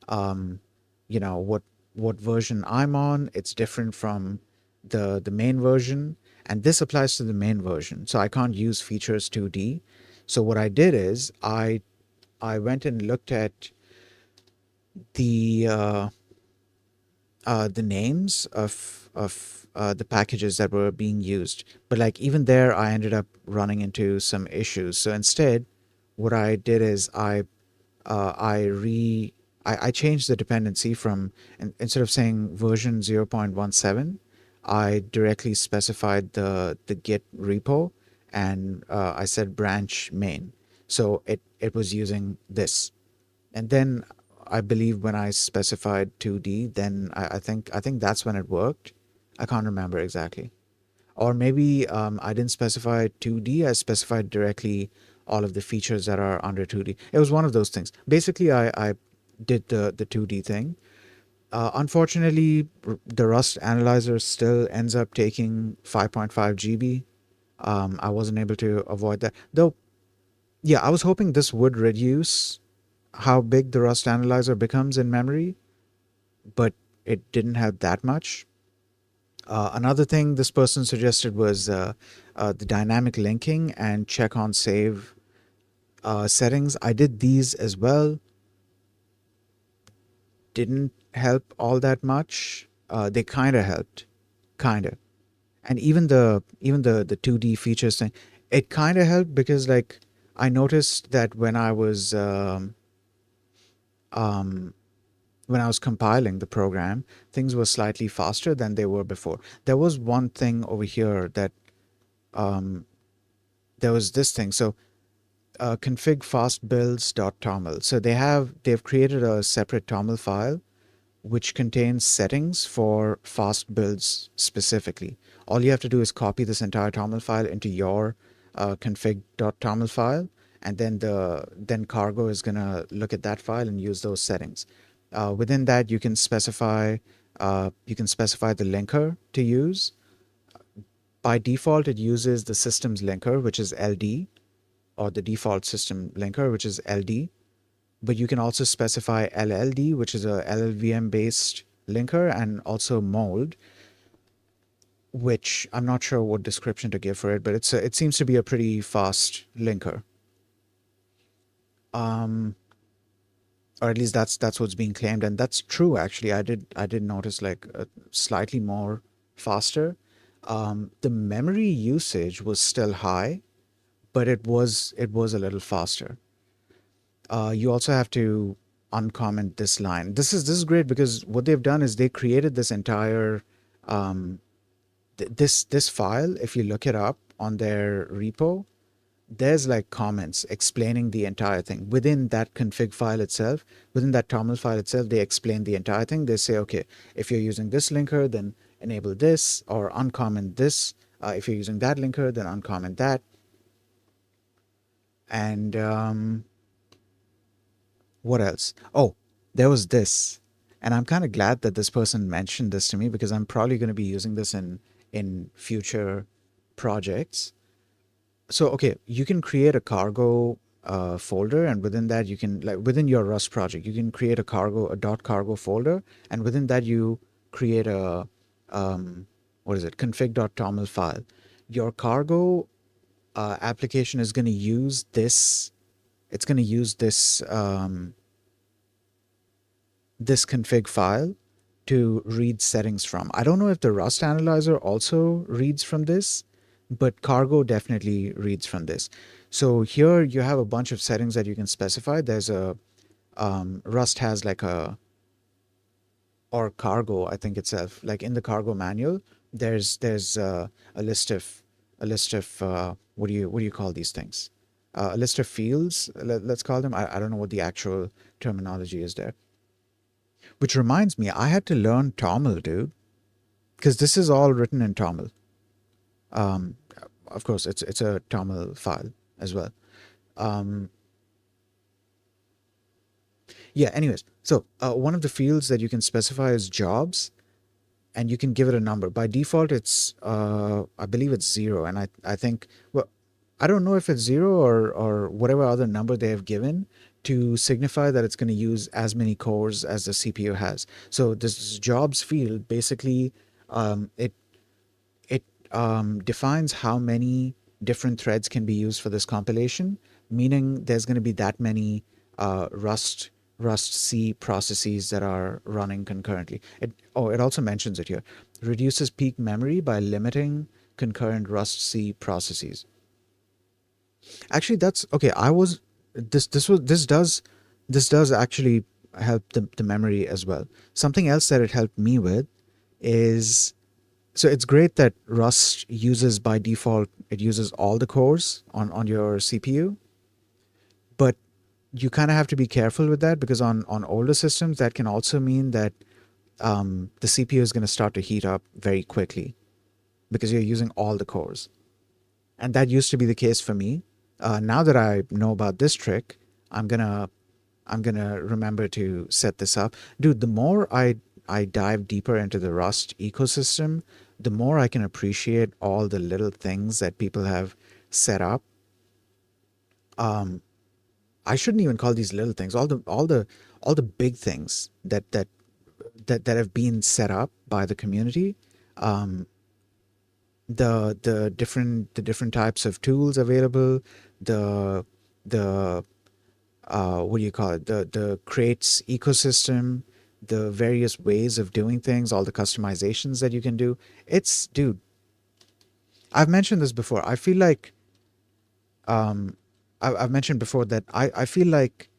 um, what version I'm on. It's different from the main version, and this applies to the main version. So I can't use features 2D. So what I did is I went and looked at the uh, the names of the packages that were being used. But like even there, I ended up running into some issues. So instead, what I did is I changed the dependency from, instead of saying version 0.17, I directly specified the Git repo, and I said branch main. So it was using this. And then I believe when I specified 2D, then I think that's when it worked. I can't remember exactly. Or maybe I didn't specify 2D. I specified directly all of the features that are under 2D. It was one of those things. Basically, I did the 2D thing. Unfortunately, the Rust analyzer still ends up taking 5.5 GB. I wasn't able to avoid that. Though, yeah, I was hoping this would reduce how big the Rust analyzer becomes in memory, but it didn't have that much. Another thing this person suggested was the dynamic linking and check on save settings. I did these as well. Didn't help all that much. They kind of helped, kind of. And even the 2D features thing, it kind of helped because like I noticed that um, when I was compiling the program, things were slightly faster than they were before. There was one thing over here that um, there was this thing. So config fastbuilds.toml. So they've created a separate toml file which contains settings for fast builds specifically. All you have to do is copy this entire toml file into your config.toml file, and then Cargo is gonna look at that file and use those settings. Within that, you can specify the linker to use. By default, it uses the system's linker, which is LD, or the default system linker, which is LD. But you can also specify LLD, which is a LLVM based linker, and also mold, which I'm not sure what description to give for it, but it seems to be a pretty fast linker. Um, or at least that's what's being claimed, and that's true actually. I did notice like a slightly more faster. The memory usage was still high, but it was a little faster. You also have to uncomment this line. This is great because what they've done is they created this entire this file. If you look it up on their repo, there's like comments explaining the entire thing within that config file itself. Within that toml file itself, they explain the entire thing. They say, okay, if you're using this linker, then enable this or uncomment this. If you're using that linker, then uncomment that. And what else? Oh, there was this. And I'm kind of glad that this person mentioned this to me because I'm probably going to be using this in future projects. So, okay, you can create a cargo folder, and within that you can, like within your Rust project, you can create a .cargo folder, and within that you create a um, what is it, config.toml file. Your cargo application is going to use this. It's going to use this config file to read settings from. I don't know if the Rust analyzer also reads from this, but Cargo definitely reads from this. So here you have a bunch of settings that you can specify. There's a Rust has like a, or Cargo, I think itself, like in the Cargo manual, there's a list of what do you call these things? A list of fields. Let's call them. I don't know what the actual terminology is there. Which reminds me, I had to learn Tamil, dude, because this is all written in Tamil. Um, of course, it's a Tamil file as well. Um, yeah. Anyways, so one of the fields that you can specify is jobs, and you can give it a number. By default, it's I believe it's 0, and I think, well, I don't know if it's 0 or whatever other number they have given to signify that it's going to use as many cores as the CPU has. So this jobs field basically it defines how many different threads can be used for this compilation, meaning there's going to be that many Rust C processes that are running concurrently. It also mentions it here. Reduces peak memory by limiting concurrent Rust C processes. Actually, that's okay. I was this was this does actually help the memory as well. Something else that it helped me with is, so it's great that Rust uses by default, it uses all the cores on your CPU, but you kind of have to be careful with that because on older systems, that can also mean that the CPU is going to start to heat up very quickly because you're using all the cores. And that used to be the case for me. Now that I know about this trick, I'm gonna I'm gonna remember to set this up. Dude, the more I dive deeper into the Rust ecosystem, the more I can appreciate all the little things that people have set up. Um, I shouldn't even call these little things. All the big things that have been set up by the community. Um, the different types of tools available, the the what do you call it, the crates ecosystem, the various ways of doing things, all the customizations that you can do. It's, dude, I've mentioned this before. I feel like I've mentioned before that I feel like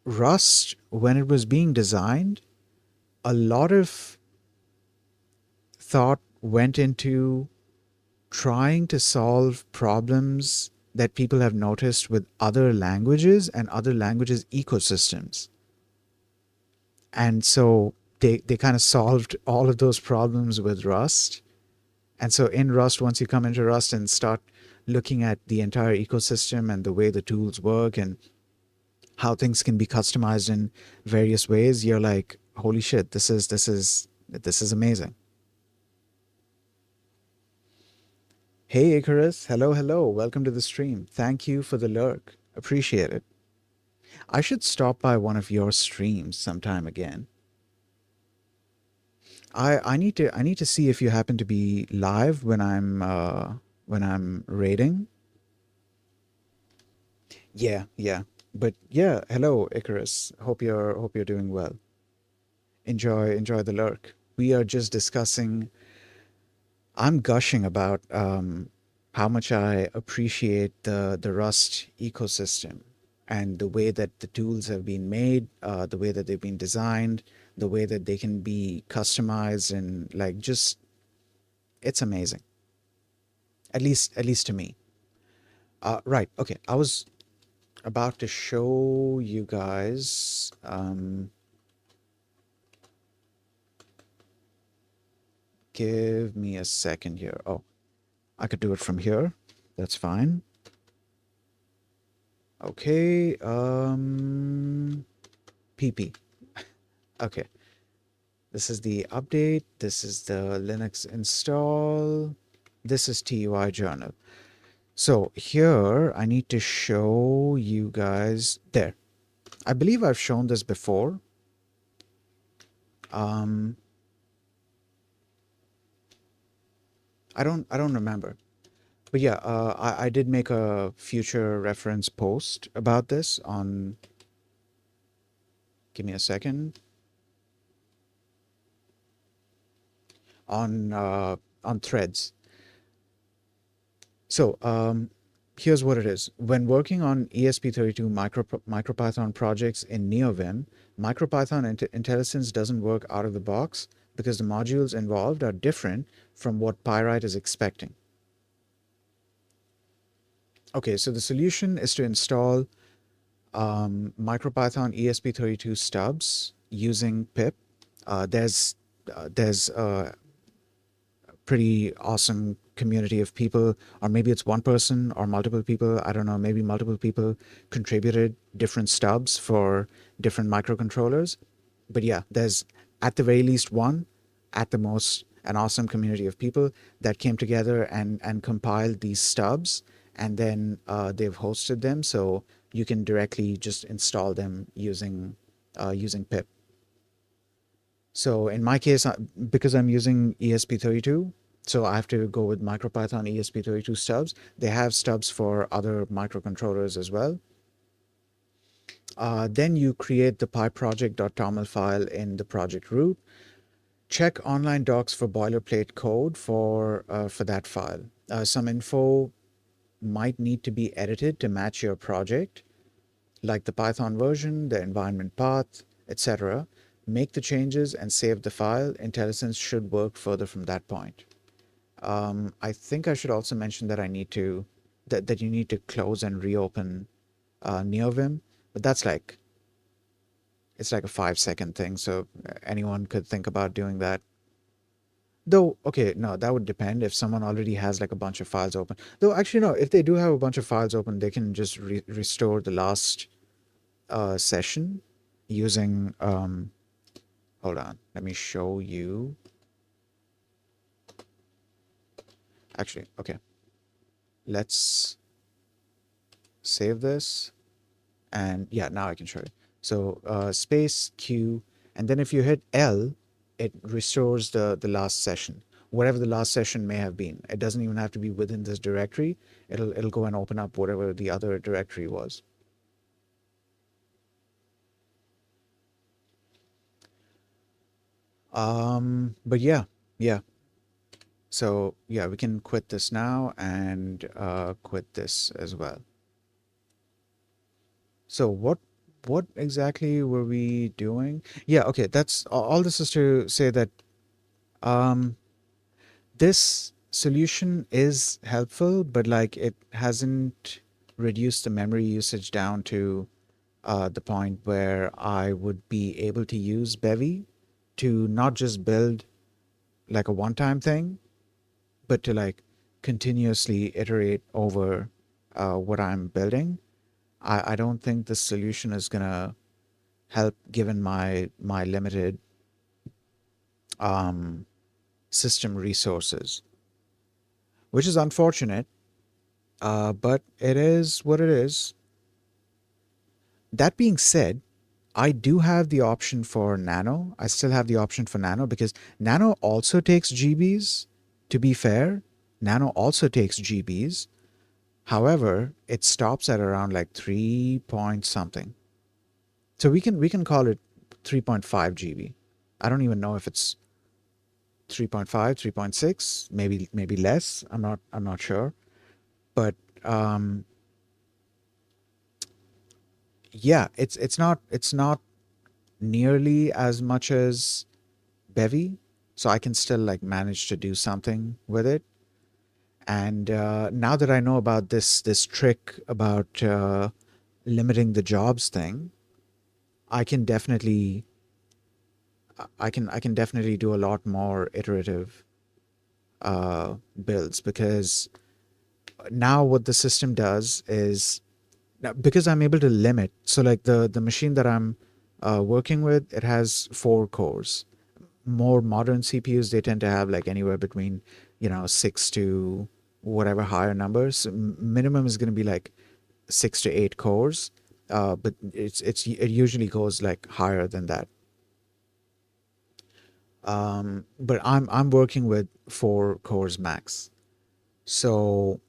Rust, when it was being designed, a lot of thought went into trying to solve problems that people have noticed with other languages and other languages ecosystems. And so they kind of solved all of those problems with Rust. And so in Rust, once you come into Rust and start looking at the entire ecosystem and the way the tools work and how things can be customized in various ways, you're like, holy shit, this is amazing. Hey Icarus, hello, welcome to the stream. Thank you for the lurk. Appreciate it. I should stop by one of your streams sometime again. I need to see if you happen to be live when I'm raiding. Yeah, yeah. But yeah, hello Icarus. Hope you're doing well. Enjoy the lurk. We are just discussing, I'm gushing about how much I appreciate the Rust ecosystem and the way that the tools have been made, the way that they've been designed, the way that they can be customized, and like just, it's amazing. At least to me. Right. Okay. I was about to show you guys. Give me a second here. Oh, I could do it from here. That's fine. Okay. PP. Okay. This is the update. This is the Linux install. This is TUI journal. So here I need to show you guys there. I believe I've shown this before. Um, I don't remember. But yeah, I did make a future reference post about this on, give me a second, on Threads. So here's what it is. When working on ESP32 MicroPython projects in NeoVim, MicroPython IntelliSense doesn't work out of the box because the modules involved are different from what Pyrite is expecting. Okay, so the solution is to install MicroPython ESP32 stubs using pip. There's a pretty awesome community of people, or maybe it's one person or multiple people. I don't know. Maybe multiple people contributed different stubs for different microcontrollers. But yeah, there's at the very least one, at the most, an awesome community of people that came together and compiled these stubs, and then they've hosted them, so you can directly just install them using pip. So in my case, because I'm using ESP32, so I have to go with MicroPython ESP32 stubs. They have stubs for other microcontrollers as well. Then you create the pyproject.toml file in the project root. Check online docs for boilerplate code for that file. Some info might need to be edited to match your project, like the Python version, the environment path, etc. Make the changes and save the file. IntelliSense should work further from that point. I think I should also mention that that you need to close and reopen NeoVim, but that's like it's like a 5 second thing, so anyone could think about doing that. Though, okay, no, that would depend if someone already has like a bunch of files open. Though, actually, no, if they do have a bunch of files open, they can just restore the last session using hold on, let me show you. Actually, okay, let's save this, and yeah, now I can show you. So space Q, and then if you hit L, it restores the last session, whatever the last session may have been. It doesn't even have to be within this directory. It'll go and open up whatever the other directory was. But yeah, yeah. So yeah, we can quit this now and quit this as well. So what exactly were we doing? Yeah, okay, that's all. This is to say that um, this solution is helpful, but like it hasn't reduced the memory usage down to the point where I would be able to use Bevy to not just build like a one-time thing, but to like continuously iterate over what I'm building. I don't think the solution is gonna help given my limited um, system resources, which is unfortunate, but it is what it is. That being said, I do have the option for Nano. I still have the option for Nano because Nano also takes GBs. To be fair, Nano also takes GBs. However, it stops at around like 3 point something. So we can call it 3.5 GB. I don't even know if it's 3.5, 3.6, maybe less. I'm not sure. But um, yeah, it's not nearly as much as Bevy, so I can still like manage to do something with it. And now that I know about this trick about limiting the jobs thing, I can definitely I can definitely do a lot more iterative builds because now what the system does is now, because I'm able to limit. So like the machine that I'm working with, it has 4 cores. More modern CPUs, they tend to have like anywhere between 6 to whatever higher numbers. Minimum is going to be like 6 to 8 cores, but it usually goes like higher than that. But I'm working with 4 cores max. So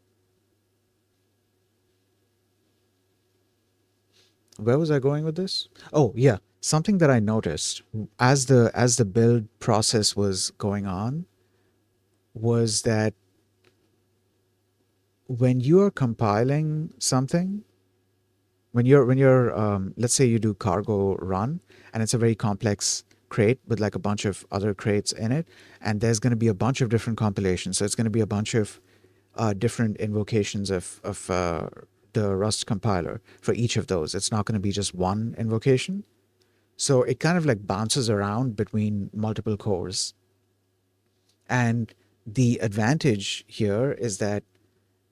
where was I going with this? Oh yeah, something that I noticed as the build process was going on was that when you are compiling something, when you're let's say you do cargo run, and it's a very complex crate with like a bunch of other crates in it, and there's going to be a bunch of different compilations. So it's going to be a bunch of different invocations of the Rust compiler for each of those. It's not going to be just one invocation. So it kind of like bounces around between multiple cores. And the advantage here is that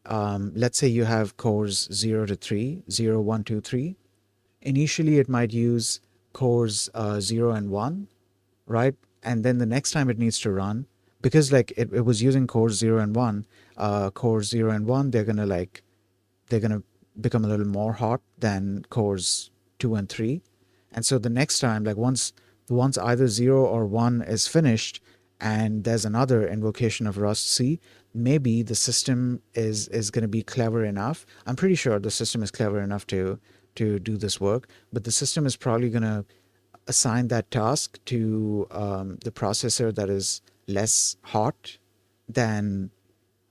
let's say you have cores 0 to 3, 0, 1, 2, 3. Initially, it might use cores 0 and 1, right? And then the next time it needs to run, because like it was using cores 0 and 1, cores 0 and 1, they're gonna become a little more hot than cores 2 and 3. And so the next time, like once either 0 or 1 is finished and there's another invocation of Rust C, maybe the system is going to be clever enough. I'm pretty sure the system is clever enough to do this work, but the system is probably going to assign that task to the processor that is less hot than,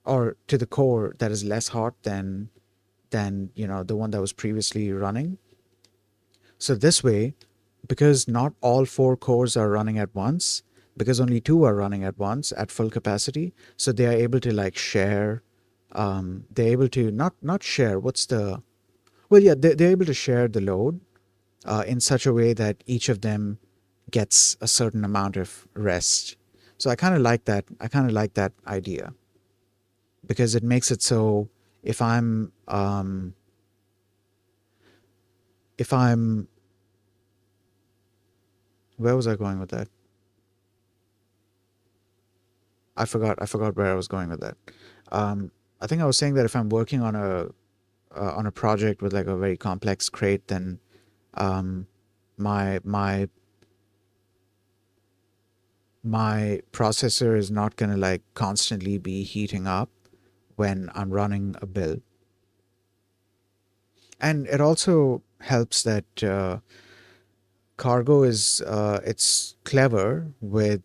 or to the core that is less hot than the one that was previously running. So this way, because not all 4 cores are running at once, because only 2 are running at once at full capacity, so they are able to like share. They're able to not share. What's the well? Yeah, they're able to share the load in such a way that each of them gets a certain amount of rest. So I kind of like that. I kind of like that idea because it makes it so if I'm where was I going with that? I forgot where I was going with that. Um, I think I was saying that if I'm working on a project with like a very complex crate, then um, my my my processor is not going to like constantly be heating up when I'm running a build. And it also helps that Cargo is it's clever with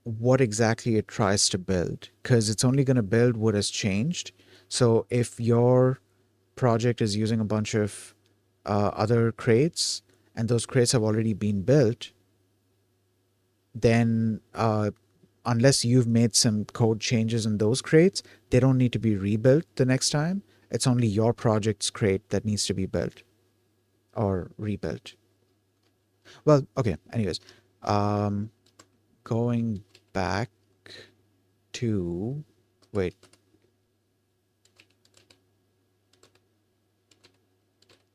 what exactly it tries to build because it's only going to build what has changed. So if your project is using a bunch of other crates and those crates have already been built, then unless you've made some code changes in those crates, they don't need to be rebuilt the next time. It's only your project's crate that needs to be built or rebuilt. Well, okay, anyways, um, going back to, wait,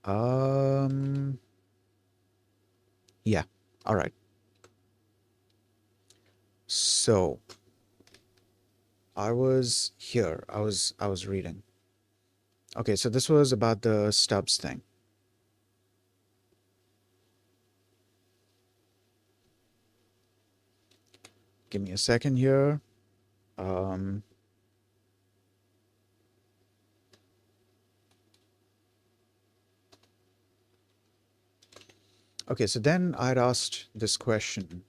um, yeah, all right. So I was here. I was reading. Okay, so this was about the stubs thing. Give me a second here. Um, okay, so then I'd asked this question.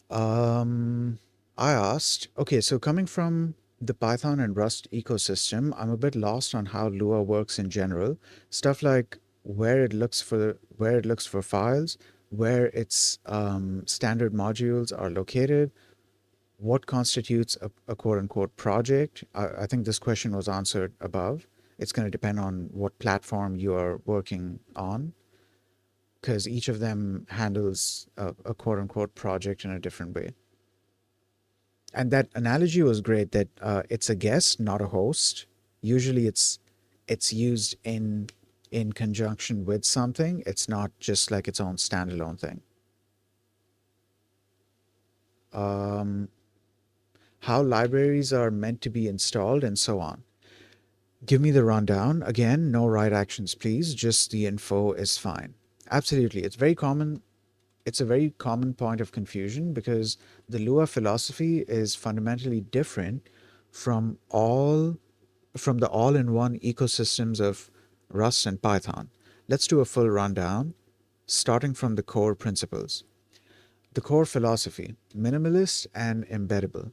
Um, I asked, okay, so coming from the Python and Rust ecosystem, I'm a bit lost on how Lua works in general. Stuff like where it looks for files, where its standard modules are located, what constitutes a quote unquote project. I think this question was answered above. It's going to depend on what platform you are working on, because each of them handles a quote unquote project in a different way. And that analogy was great that it's a guest, not a host. Usually it's used in conjunction with something. It's not just like its own standalone thing. Um, how libraries are meant to be installed and so on. Give me the rundown. Again, no write actions, please. Just the info is fine. Absolutely. It's very common. it's a very common point of confusion because the Lua philosophy is fundamentally different from all from the all-in-one ecosystems of Rust and Python. Let's do a full rundown, starting from the core principles. The core philosophy, minimalist and embeddable.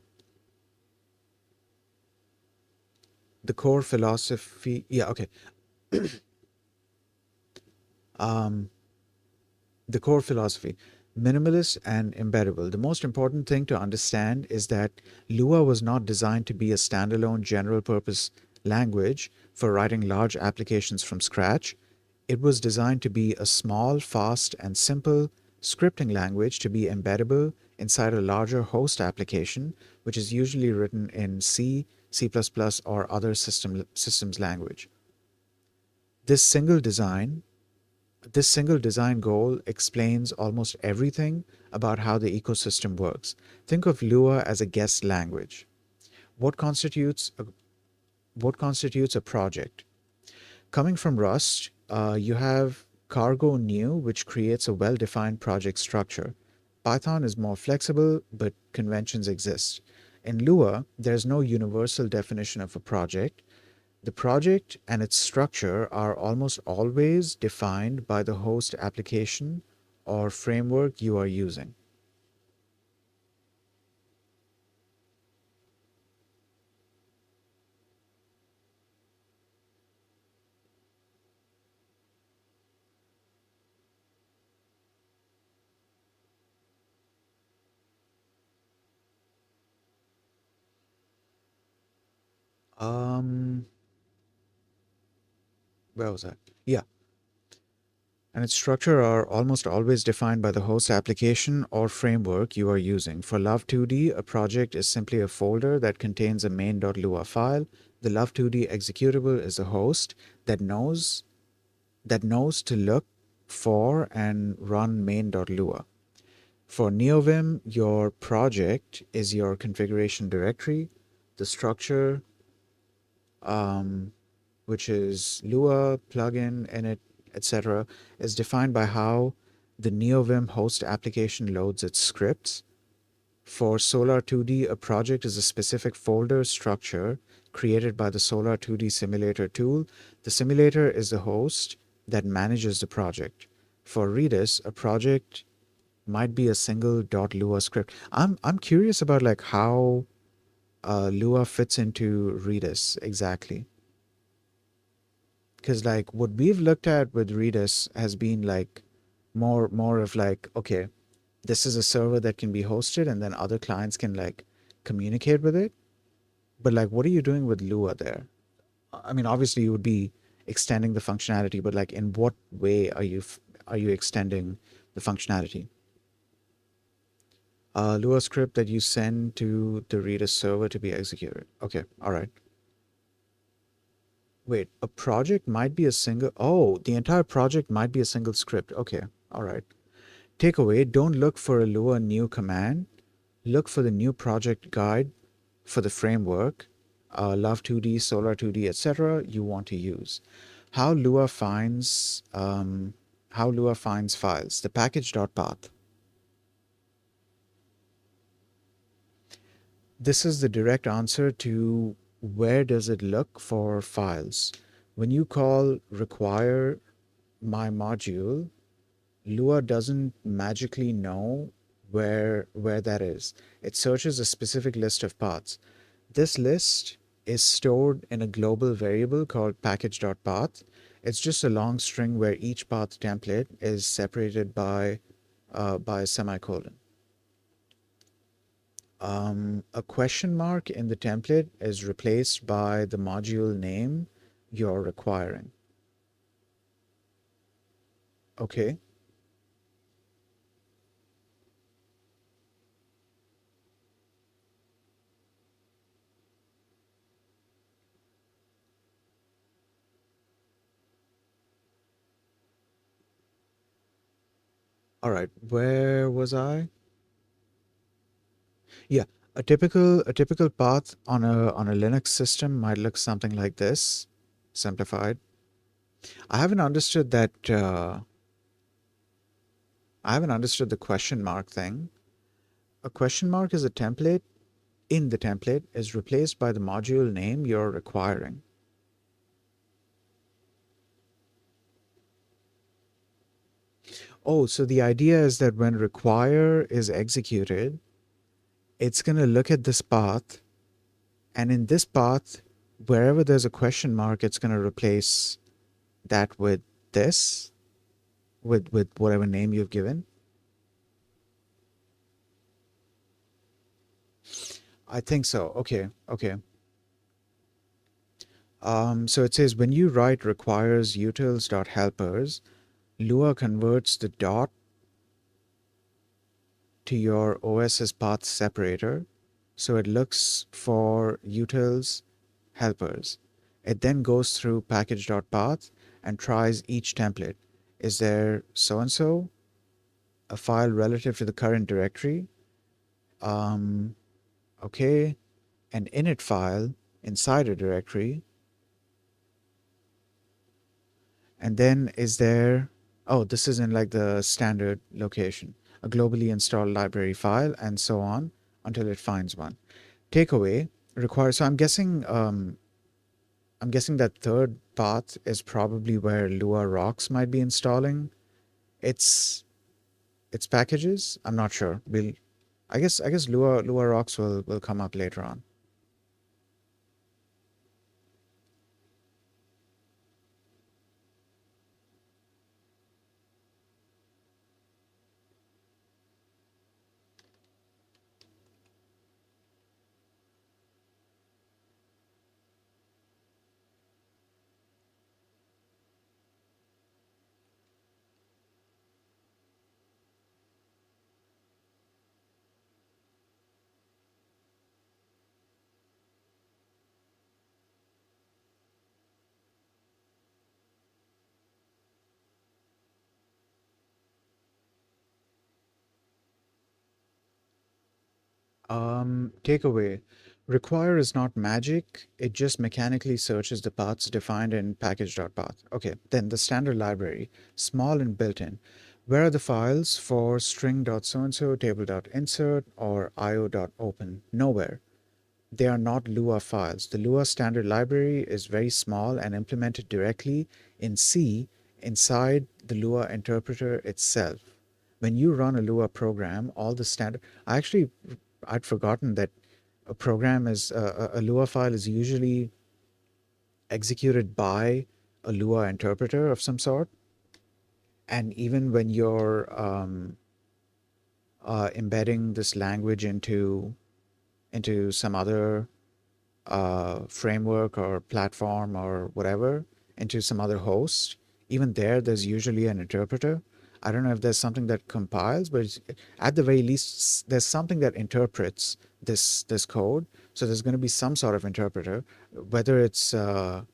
The core philosophy, yeah, okay. Um, the core philosophy, minimalist and embeddable. The most important thing to understand is that Lua was not designed to be a standalone general purpose language for writing large applications from scratch. It was designed to be a small, fast, and simple scripting language to be embeddable inside a larger host application, which is usually written in C, C++, or other systems language. This single design this single design goal explains almost everything about how the ecosystem works. Think of Lua as a guest language. What constitutes a, what constitutes a project? Coming from Rust, you have Cargo New, which creates a well-defined project structure. Python is more flexible, but conventions exist. In Lua, there's no universal definition of a project. The project and its structure are almost always defined by the host application or framework you are using. Um, where was that? Yeah, and its structure are almost always defined by the host application or framework you are using. For Love2D, a project is simply a folder that contains a main.lua file. The Love2D executable is a host that knows to look for and run main.lua. For NeoVim, your project is your configuration directory. The structure, um, which is Lua, plugin, init, etc., is defined by how the NeoVim host application loads its scripts. For Solar 2D, a project is a specific folder structure created by the Solar 2D simulator tool. The simulator is the host that manages the project. For Redis, a project might be a single .lua script. I'm curious about like how Lua fits into Redis exactly, because like what we've looked at with Redis has been like more of like, okay, this is a server that can be hosted and then other clients can like communicate with it. But like, what are you doing with Lua there? I mean, obviously you would be extending the functionality, but like, in what way are you extending the functionality? Lua script that you send to the Redis server to be executed. Okay, all right. Wait, a project might be a single. Oh, the entire project might be a single script. Okay, all right. Takeaway: don't look for a Lua new command. Look for the new project guide for the framework, Love 2D, Solar 2D, etc. you want to use. How Lua finds files. The package.path. This is the direct answer to where does it look for files. When you call require my module, Lua doesn't magically know where that is. It searches a specific list of paths. This list is stored in a global variable called package.path. It's just a long string where each path template is separated by a semicolon. A question mark in the template is replaced by the module name you're requiring. Okay. All right. Where was I? Yeah. A typical path on a Linux system might look something like this, simplified. I haven't understood that. I haven't understood the question mark thing. A question mark is a template in the template is replaced by the module name you're requiring. Oh, so the idea is that when require is executed, it's going to look at this path, and in this path, wherever there's a question mark, it's going to replace that with this, with whatever name you've given. I think so. Okay, okay. So it says when you write requires utils.helpers, Lua converts the dot to your OS's path separator. So it looks for utils helpers. It then goes through package.path and tries each template. Is there so and so, a file relative to the current directory? Um, okay, an init file inside a directory. And then is there, oh, this is in like the standard location, a globally installed library file, and so on until it finds one. Takeaway requires, so I'm guessing that third path is probably where Lua Rocks might be installing its packages. I'm not sure. I guess Lua Rocks will come up later on. Takeaway. Require is not magic. It just mechanically searches the paths defined in package.path. Okay, then the standard library, small and built-in. Where are the files for string.soandso, table.insert, or io.open? Nowhere. They are not Lua files. The Lua standard library is very small and implemented directly in C inside the Lua interpreter itself. When you run a Lua program, all the standard, I'd forgotten that a program is a Lua file is usually executed by a Lua interpreter of some sort. And even when you're embedding this language into some other framework or platform or whatever, into some other host, even there's usually an interpreter. I don't know if there's something that compiles, but at the very least, there's something that interprets this code. So there's going to be some sort of interpreter, whether it's like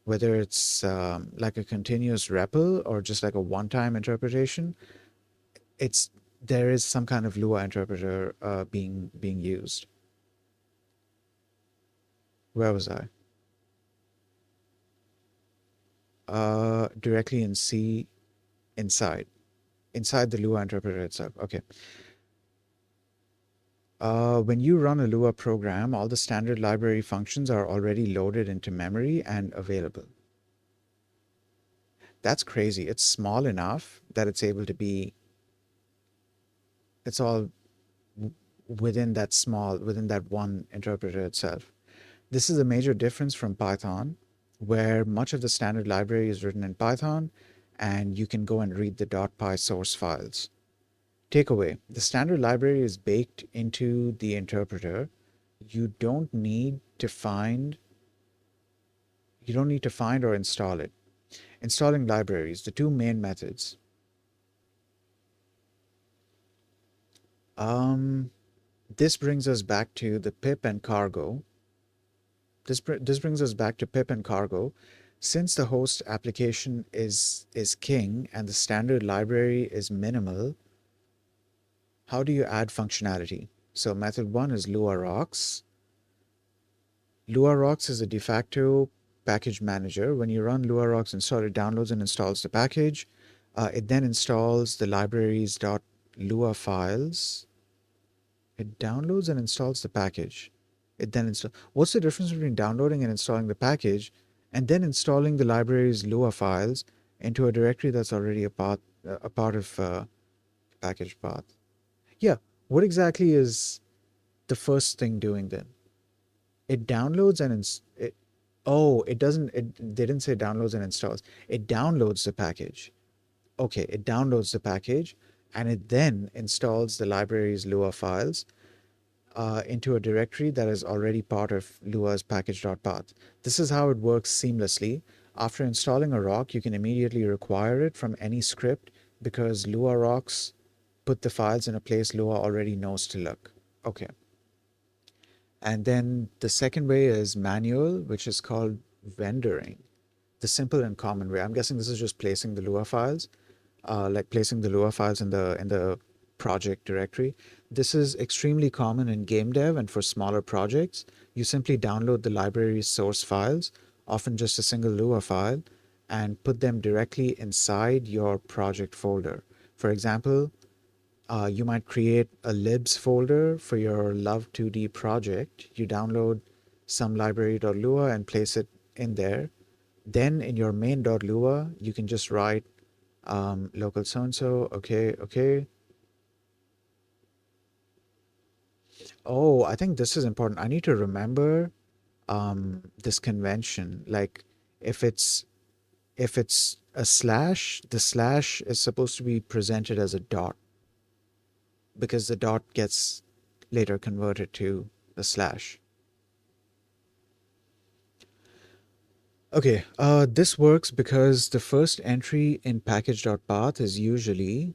a continuous REPL or just like a one-time interpretation. It's there is some kind of Lua interpreter being used. Where was I? Directly in C inside the Lua interpreter itself. Okay. When you run a Lua program, all the standard library functions are already loaded into memory and available. That's crazy. It's small enough that it's all within that one interpreter itself. This is a major difference from Python, where much of the standard library is written in Python, and you can go and read the .py source files. Takeaway: the standard library is baked into the interpreter. You don't need to find you don't need to find or install it. Installing libraries, the two main methods. Um, this brings us back to the pip and cargo. This brings us back to pip and cargo. Since the host application is king and the standard library is minimal, how do you add functionality? So method one is Lua Rocks. Lua Rocks is a de facto package manager. When you run Lua Rocks install, it downloads and installs the package. It then installs the libraries .lua files. It downloads and installs the package. It then install. What's the difference between downloading and installing the package, and then installing the library's Lua files into a directory that's already a part of package path? Yeah. What exactly is the first thing doing then? It downloads and it. Oh, it doesn't. They didn't say downloads and installs. It downloads the package. Okay, it downloads the package, and it then installs the library's Lua files into a directory that is already part of Lua's package.path. This is how it works seamlessly. After installing a rock, you can immediately require it from any script because Lua rocks put the files in a place Lua already knows to look. Okay. And then the second way is manual, which is called vendoring. The simple and common way. I'm guessing this is just placing the Lua files, like placing the Lua files in the project directory. This is extremely common in game dev and for smaller projects. You simply download the library's source files, often just a single Lua file, and put them directly inside your project folder. For example, you might create a libs folder for your Love 2D project. You download some library.lua and place it in there. Then in your main.lua, you can just write local so-and-so, okay, okay. Oh, I think this is important. I need to remember this convention. Like if it's a slash, the slash is supposed to be presented as a dot because the dot gets later converted to the slash. Okay, this works because the first entry in package.path is usually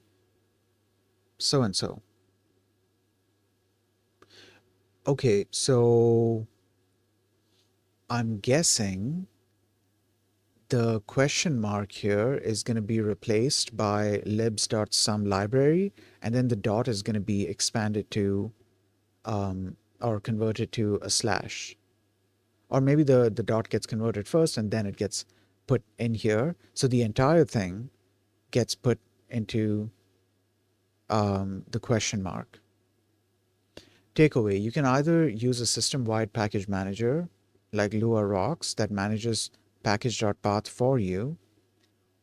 so and so. Okay, so I'm guessing the question mark here is going to be replaced by libs.sum library, and then the dot is going to be expanded to or converted to a slash. Or maybe the dot gets converted first and then it gets put in here. So the entire thing gets put into the question mark. Takeaway, you can either use a system-wide package manager like Lua Rocks that manages package.path for you,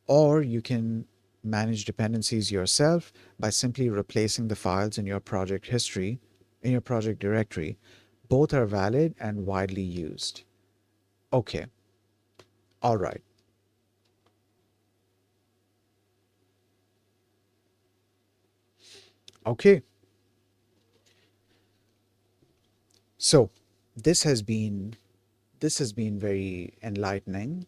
or you can manage dependencies yourself by simply replacing the files in your project history, in your project directory. Both are valid and widely used. Okay, all right. Okay, so this has been this has been very enlightening.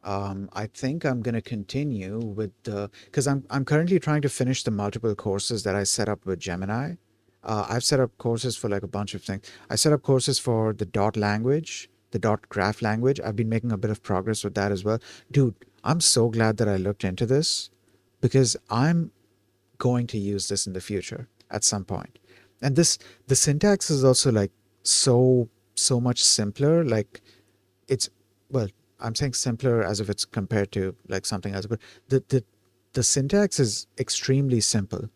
I think I'm going to continue with the because I'm currently trying to finish the multiple courses that I set up with Gemini. I've set up courses for like a bunch of things. I set up courses for the dot language, the dot graph language. I've been making a bit of progress with that as well. Dude, I'm so glad that I looked into this because I'm going to use this in the future at some point. And the syntax is also like so much simpler. Like it's well, I'm saying simpler as if it's compared to like something else, but the syntax is extremely simple.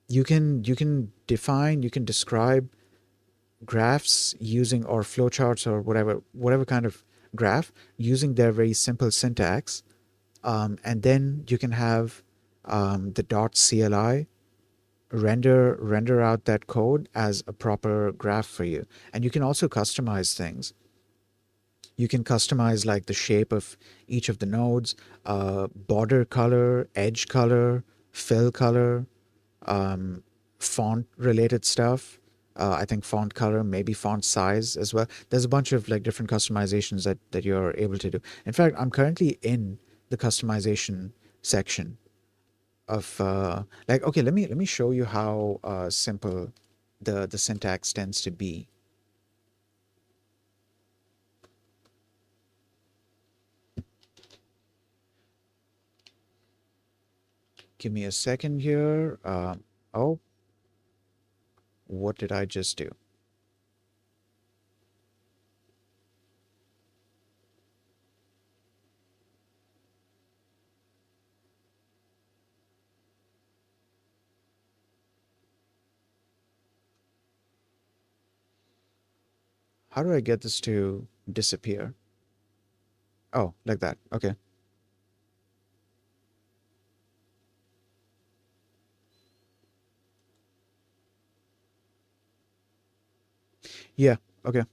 You can define, you can describe graphs using or flowcharts or whatever kind of graph using their very simple syntax, and then you can have the dot CLI render out that code as a proper graph for you, and you can also customize things. You can customize like the shape of each of the nodes, border color, edge color, fill color, font related stuff. I think font color, maybe font size as well. There's a bunch of like different customizations that you're able to do. In fact, I'm currently in the customization section of like okay, let me show you how simple the syntax tends to be. Give me a second here. Oh, what did I just do? How do I get this to disappear? Oh, like that. Okay. Yeah. Okay.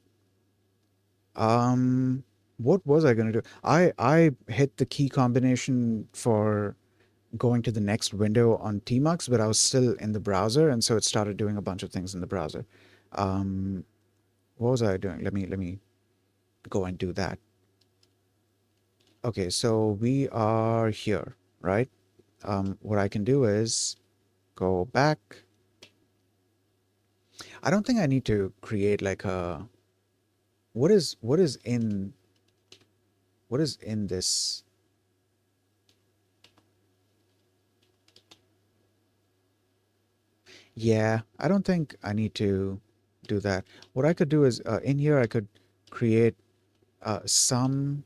Um, what was I gonna do? I hit the key combination for going to the next window on Tmux, but I was still in the browser, and so it started doing a bunch of things in the browser. Um, what was I doing? Let me go and do that. Okay, so we are here, right? What I can do is go back. I don't think I need to create like a what is in what is in this. Yeah, I don't think I need to do that. What I could do is in here I could create some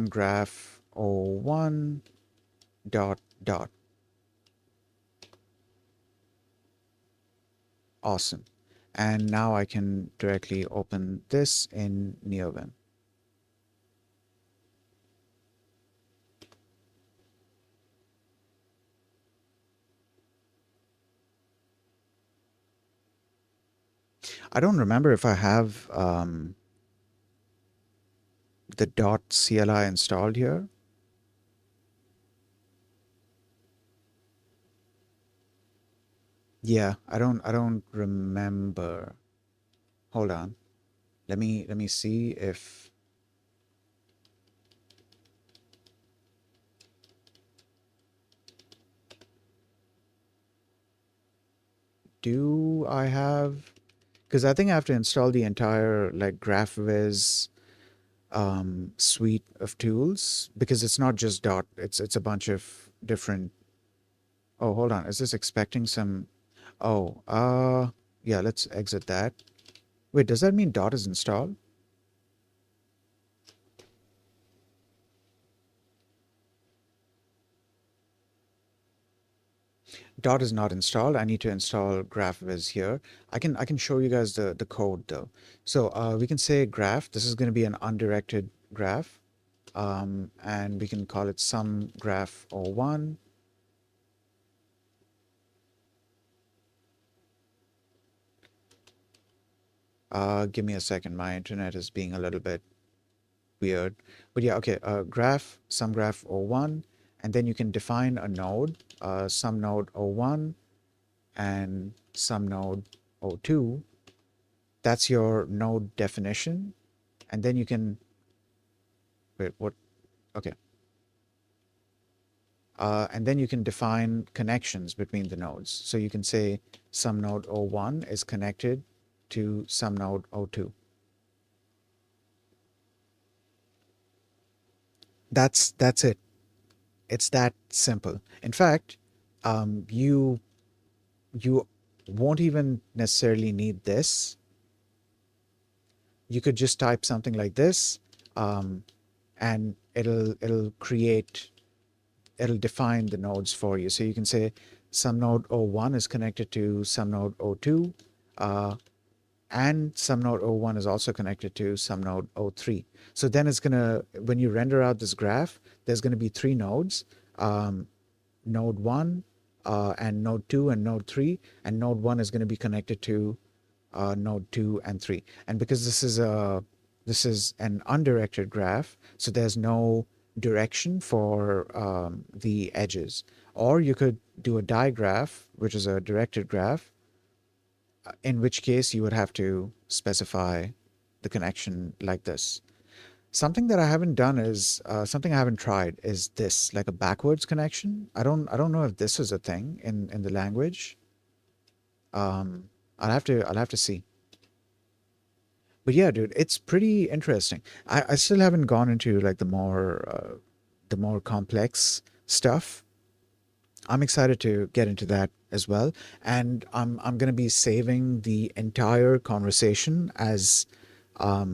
graph o1 dot dot. Awesome. And now I can directly open this in NeoVim. I don't remember if I have the .cli installed here. Yeah, I don't remember. Hold on. Let me see if do I have, because I think I have to install the entire like GraphViz suite of tools, because it's not just dot, it's a bunch of different. Oh, hold on. Is this expecting some? Oh, yeah, let's exit that. Wait, does that mean dot is installed? Dot is not installed. I need to install GraphViz here. I can show you guys the code though. So we can say graph. This is going to be an undirected graph, and we can call it some graph o1. Give me a second. My internet is being a little bit weird, but yeah, okay. Graph some graph o1, and then you can define a node, some node o1 and some node o2. That's your node definition, and then you can wait. What? Okay. And then you can define connections between the nodes. So you can say some node O1 is connected to some node O2. That's it. It's that simple. In fact, you you won't even necessarily need this. You could just type something like this, um, and it'll define the nodes for you. So you can say some node O1 is connected to some node O2, uh, and some node O1 is also connected to some node O3. So then it's gonna, when you render out this graph, there's gonna be three nodes, um, node 1, and node 2 and node 3, and node 1 is gonna be connected to node 2 and 3. And because this is an undirected graph, so there's no direction for the edges. Or you could do a digraph, which is a directed graph, in which case you would have to specify the connection like this. Something that I haven't done is something I haven't tried is this, like a backwards connection. I don't know if this is a thing in the language. Um, I'll have to see. But yeah, dude, it's pretty interesting. I still haven't gone into like the more complex stuff. I'm excited to get into that as well, and I'm gonna be saving the entire conversation as a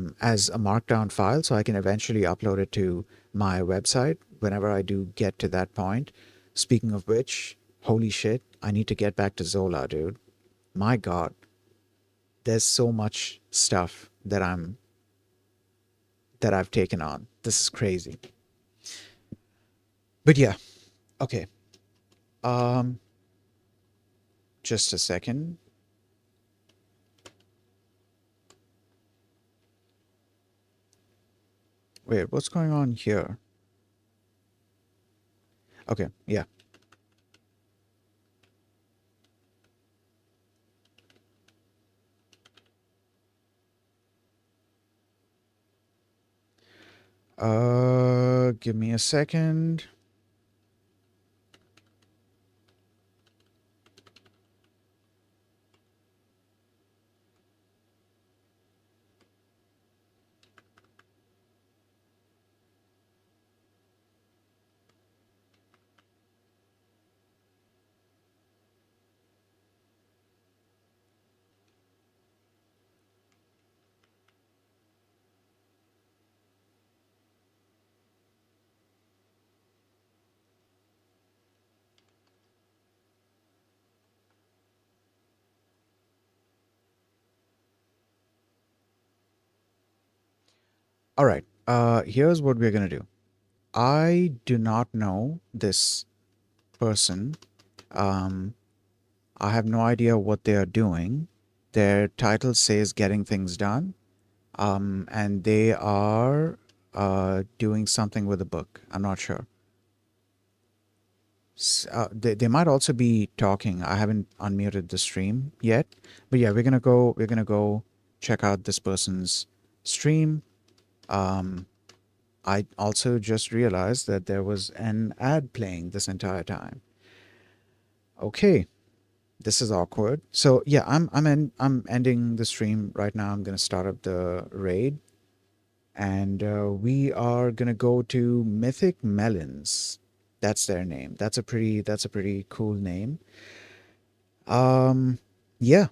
markdown file, so I can eventually upload it to my website whenever I do get to that point. Speaking of which, holy shit, I need to get back to Zola, dude. My God, there's so much stuff. that I've taken on. This is crazy. But yeah, okay. Um, just a second. Wait, what's going on here? Okay, yeah. Give me a second. All right. Here's what we're gonna do. I do not know this person. Um, I have no idea what they are doing. Their title says "Getting Things Done," and they are doing something with a book. I'm not sure. They might also be talking. I haven't unmuted the stream yet, but yeah, we're gonna go check out this person's stream. Um, I also just realized that there was an ad playing this entire time. Okay, this is awkward. So yeah, I'm ending the stream right now. I'm gonna start up the raid, and we are gonna go to Mythic Melons. That's their name. That's a pretty cool name. Yeah,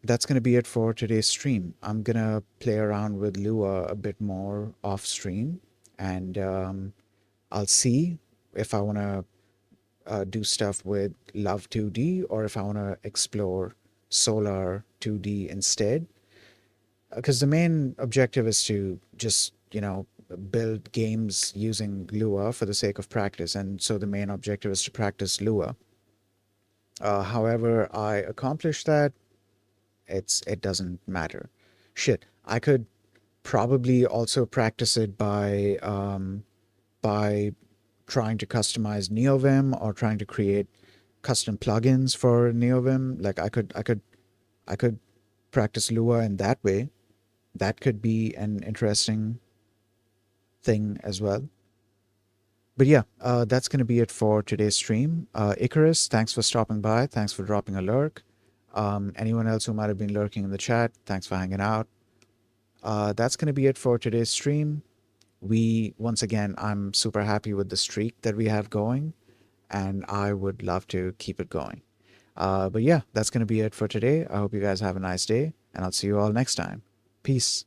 that's gonna be it for today's stream. I'm gonna play around with Lua a bit more off stream, and I'll see if I wanna do stuff with Love 2D or if I wanna explore Solar 2D instead. Because the main objective is to just, build games using Lua for the sake of practice, and so the main objective is to practice Lua. However, I accomplish that, it doesn't matter. Shit, I could probably also practice it by trying to customize NeoVim or trying to create custom plugins for NeoVim. Like I could practice Lua in that way. That could be an interesting thing as well. But yeah, that's going to be it for today's stream. Icarus, thanks for stopping by. Thanks for dropping a lurk. Anyone else who might have been lurking in the chat, thanks for hanging out. That's going to be it for today's stream. Once again, I'm super happy with the streak that we have going, and I would love to keep it going. But yeah, that's going to be it for today. I hope you guys have a nice day, and I'll see you all next time. Peace.